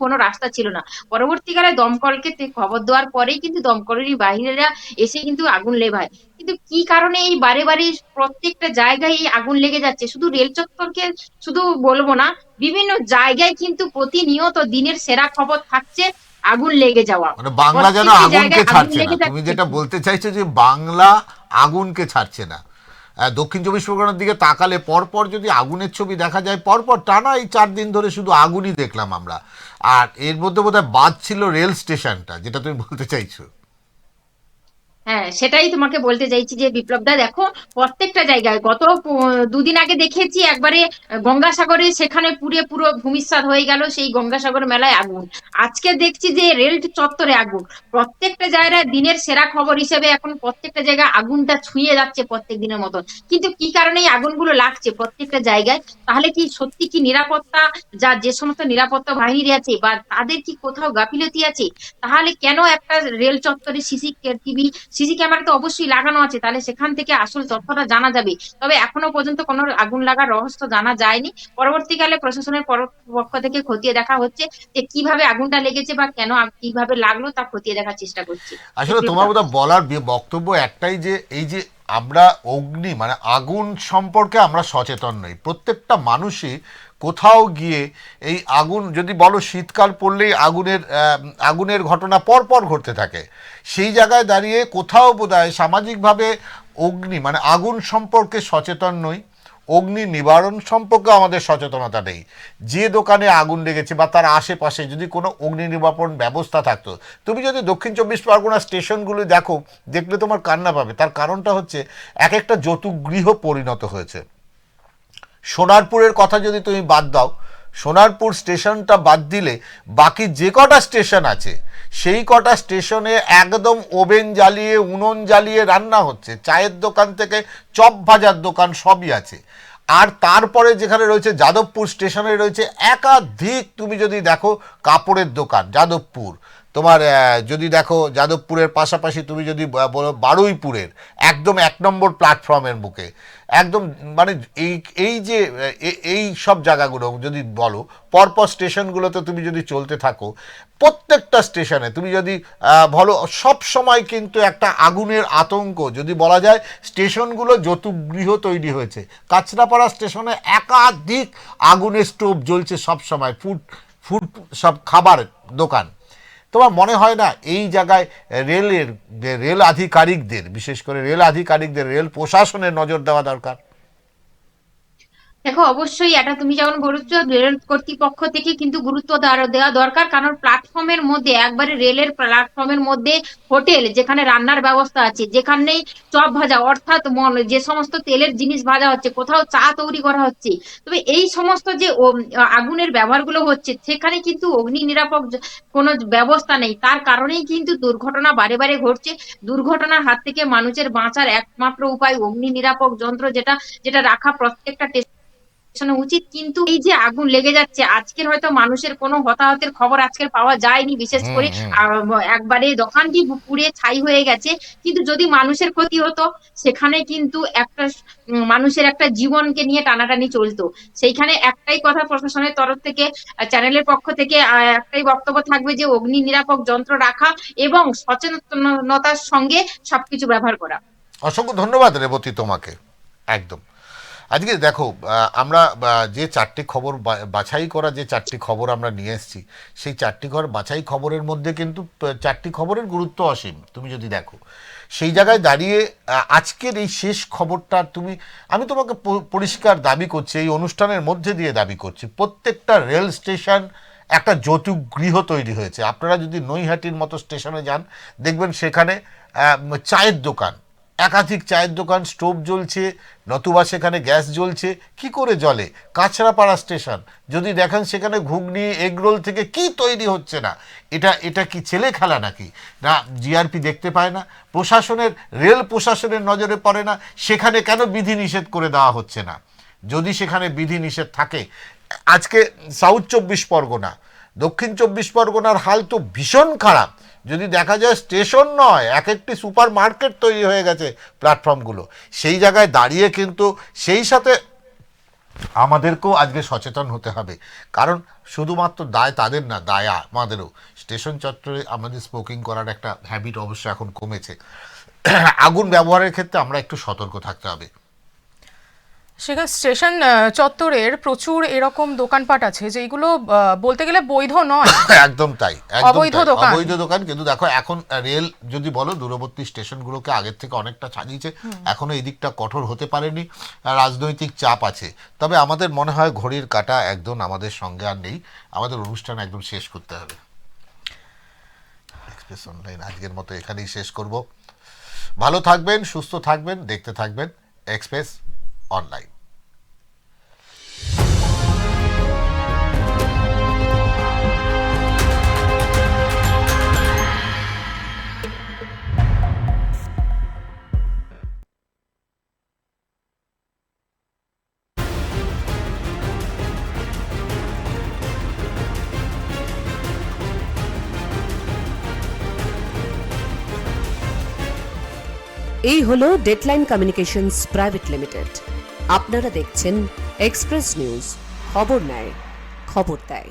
S13: কোনো রাস্তা ছিল না। পরবর্তীকালে দমকলকে খবর দেওয়ার পরেই কিন্তু দমকলের বাহিনীরা এসে কিন্তু আগুন নেভায়। কিন্তু কি কারণে এই বারে বারে প্রত্যেকটা জায়গায় এই আগুন লেগে যাচ্ছে? শুধু রেল চত্বরকে শুধু বলবো না, বিভিন্ন জায়গায় কিন্তু প্রতিনিয়ত দিনের সেরা খবর থাকছে আগুন লেগে যাওয়া।
S4: মানে বাংলা যেন আগুনকে ছাড়ছে না। তুমি যেটা বলতে চাইছো যে বাংলা আগুনকে ছাড়ছে না। দক্ষিণ চব্বিশ পরগনার দিকে তাকালে পরপর যদি আগুনের ছবি দেখা যায়, পরপর টানা এই 4 দিন ধরে শুধু আগুনই দেখলাম আমরা। আর এর মধ্যে বোধহয় বাদ ছিল রেল স্টেশনটা, যেটা তুমি বলতে চাইছো।
S13: হ্যাঁ, সেটাই তোমাকে বলতে চাইছি যে বিপ্লবদা, দেখো প্রত্যেকটা জায়গায় গত 2 দিন আগে দেখেছি একবারে গঙ্গাসাগরে, সেখানে পুরো ভূমিসাৎ হয়ে গেল সেই গঙ্গাসাগর মেলায় আগুন। আজকে দেখছি যে রেল চত্বরে আগুন। প্রত্যেকটা জায়গায় দিনের সেরা খবর হিসেবে এখন প্রত্যেকটা জায়গায় আগুনটা ছুঁয়ে যাচ্ছে প্রত্যেক দিনের মতন। কিন্তু কি কারণে এই আগুনগুলো লাগছে প্রত্যেকটা জায়গায়? তাহলে কি সত্যি কি নিরাপত্তা, যে সমস্ত নিরাপত্তা বাহিনী আছে বা তাদের কি কোথাও গাফিলতি আছে? তাহলে কেন একটা রেল চত্বরে সিসি ক্যামেরা তো অবশ্যই লাগানো আছে, তাহলে সেখান থেকে আসল তথ্যটা জানা যাবে। তবে এখনো পর্যন্ত কোনো আগুন লাগার রহস্য জানা যায়নি। পরবর্তীকালে প্রশাসনের পক্ষ থেকে খতিয়ে দেখা হচ্ছে যে কিভাবে আগুনটা লেগেছে বা কেন কিভাবে লাগলো তা খতিয়ে দেখার চেষ্টা করছি।
S4: আসলে তোমার বোধহয় বলার বক্তব্য একটাই, যে এই যে আমরা অগ্নি মানে আগুন সম্পর্কে আমরা সচেতন নই। প্রত্যেকটা মানুষই কোথাও গিয়ে এই আগুন, যদি বলো শীতকাল পড়লেই আগুনের ঘটনা পরপর ঘটতে থাকে, সেই জায়গায় দাঁড়িয়ে কোথাও বোধহয় সামাজিকভাবে অগ্নি মানে আগুন সম্পর্কে সচেতন নই, অগ্নি নিবারণ সম্পর্কে আমাদের সচেতনতা নেই। যে দোকানে আগুন লেগেছে বা তার আশেপাশে যদি কোনো অগ্নি নির্বাপন ব্যবস্থা থাকতো, তুমি যদি দক্ষিণ চব্বিশ পরগনা স্টেশনগুলি দেখো, দেখলে তোমার কান্না পাবে। তার কারণটা হচ্ছে এক একটা যৌতুকগৃহ পরিণত হয়েছে। সোনারপুরের কথা যদি তুমি বাদ দাও, সোনারপুর স্টেশনটা বাদ দিলে বাকি যে কটা স্টেশন আছে, সেই কটা স্টেশনে একদম ওভেন জ্বালিয়ে উনুন জ্বালিয়ে রান্না হচ্ছে। চায়ের দোকান থেকে চপ ভাজার দোকান সবই আছে। আর তারপরে যেখানে রয়েছে যাদবপুর স্টেশনে রয়েছে একাধিক, তুমি যদি দেখো কাপড়ের দোকান যাদবপুর, তোমার যদি দেখো যাদবপুরের পাশাপাশি তুমি যদি বলো বারুইপুরের একদম 1 নম্বর প্ল্যাটফর্মের বুকে একদম, মানে এই সব জায়গাগুলো যদি বলো, পরপর স্টেশনগুলোতে তুমি যদি চলতে থাকো, প্রত্যেকটা স্টেশনে তুমি যদি বলো, সব সময় কিন্তু একটা আগুনের আতঙ্ক। যদি বলা যায় স্টেশনগুলো যৌতুকগৃহ তৈরি হয়েছে। কাঁচরাপাড়া স্টেশনে একাধিক আগুনের স্টোভ জ্বলছে সব সময়, ফুড সব খাবার দোকান। তোমার মনে হয় না এই জায়গায় রেল আধিকারিকদের, বিশেষ করে রেল আধিকারিকদের, রেল প্রশাসনের নজর দেওয়া দরকার?
S13: দেখো, অবশ্যই এটা তুমি যেমন বলেছো, রেল কর্তৃপক্ষ থেকে কিন্তু গুরুত্ব দেওয়া দরকার, কারণ প্ল্যাটফর্মের মধ্যে, একবারে রেলের প্ল্যাটফর্মের মধ্যে হোটেল যেখানে রান্নার ব্যবস্থা আছে, যেখানে চপ ভাজা অর্থাৎ যে সমস্ত তেলের জিনিস ভাজা হচ্ছে, কোথাও চা তৈরি করা হচ্ছে, তবে এই সমস্ত যে আগুনের ব্যবহারগুলো হচ্ছে, সেখানে কিন্তু অগ্নি নিরাপক কোনো ব্যবস্থা নেই। তার কারণেই কিন্তু দুর্ঘটনা বারে বারে ঘটছে। দুর্ঘটনার হাত থেকে মানুষের বাঁচার একমাত্র উপায় অগ্নি নিরাপক যন্ত্র, যেটা যেটা রাখা প্রত্যেকটা স্টেশনে উচিত। কিন্তু এই যে আগুন লেগে যাচ্ছে, আজকের হয়তো মানুষের কোনো হতাহতের খবর আজকের পাওয়া যায়নি, বিশেষ করে একবারে দোকানটি পুড়ে ছাই হয়ে গেছে, কিন্তু যদি মানুষের ক্ষতি হতো, সেখানে কিন্তু একটা মানুষের একটা জীবনকে নিয়ে টানাটানি চলতো। সেইখানে একটাই কথা প্রশাসনের তরফ থেকে, চ্যানেলের পক্ষ থেকে একটাই বক্তব্য থাকবে যে অগ্নি নিরাপক যন্ত্র রাখা এবং সচেতনতার সঙ্গে সবকিছু ব্যবহার করা।
S4: অসংখ্য ধন্যবাদ রেবতী তোমাকে। একদম। আজকে দেখো, আমরা যে চারটি খবর বাছাই করা, যে চারটি খবর আমরা নিয়ে এসেছি, সেই চারটি বাছাই খবরের মধ্যে কিন্তু চারটি খবরের গুরুত্ব অসীম। তুমি যদি দেখো, সেই জায়গায় দাঁড়িয়ে আজকের এই শেষ খবরটা আমি তোমাকে পরিষ্কার দাবি করছি, এই অনুষ্ঠানের মধ্যে দিয়ে দাবি করছি, প্রত্যেকটা রেল স্টেশন একটা যৌতুক-গৃহ তৈরি হয়েছে। আপনারা যদি নৈহাটির মতো স্টেশনে যান, দেখবেন সেখানে চায়ের দোকান, একাধিক চায়ের দোকান, স্টোভ জ্বলছে, নতুবা সেখানে গ্যাস জ্বলছে। কি করে জ্বলে? কাঁচরাপাড়া স্টেশন যদি দেখেন, সেখানে ঘুগনি, এগরোল থেকে কি তৈরি হচ্ছে না। এটা কি ছেলে খেলা নাকি? না জিআরপি দেখতে পায় না? রেল প্রশাসনের নজরে পড়ে না? সেখানে কেন বিধি নিষেধ করে দেওয়া হচ্ছে না? যদি সেখানে বিধি নিষেধ থাকে, আজকে সাউথ 24 পরগনা, দক্ষিণ 24 পরগনার হাল তো ভীষণ খারাপ। যদি দেখা যায় স্টেশন নয়, এক একটি সুপার মার্কেট তৈরি হয়ে গেছে প্ল্যাটফর্মগুলো। সেই জায়গায় দাঁড়িয়ে কিন্তু সেই সাথে আমাদেরকেও আজকে সচেতন হতে হবে, কারণ শুধুমাত্র দায় তাদের না, দায় আমাদেরও। স্টেশন চত্বরে আমাদের স্মোকিং করার একটা হ্যাবিট অবশ্য এখন কমেছে। আগুন ব্যবহারের ক্ষেত্রে আমরা একটু সতর্ক থাকতে হবে।
S3: সেখানে স্টেশন চত্বরের প্রচুর এরকম দোকানপাট আছে যেগুলো বলতে গেলে বৈধ নয়।
S4: একদম তাই, অবৈধ দোকান। কিন্তু দেখো, এখন রেল যদি বলো, দূরবর্তী স্টেশনগুলোকে আগের থেকে অনেকটা ছাড়িয়েছে। এখনো এই দিকটা কঠোর হতে পারেনি, রাজনৈতিক চাপ আছে। তবে আমাদের মনে হয় ঘড়ির কাঁটা একদম আমাদের সঙ্গে আর নেই, আমাদের অনুষ্ঠান একদম শেষ করতে হবে। এক্সপ্রেস অনলাইন আজকের মতো এখানেই শেষ করব। ভালো থাকবেন, সুস্থ থাকবেন, দেখতে থাকবেন এক্সপ্রেস অনলাইন।
S1: এই হলো ডেডলাইন কমিউনিকেশনস প্রাইভেট লিমিটেড। আপনারা দেখছেন এক্সপ্রেস নিউজ, খবর নেয়, খবর দেয়।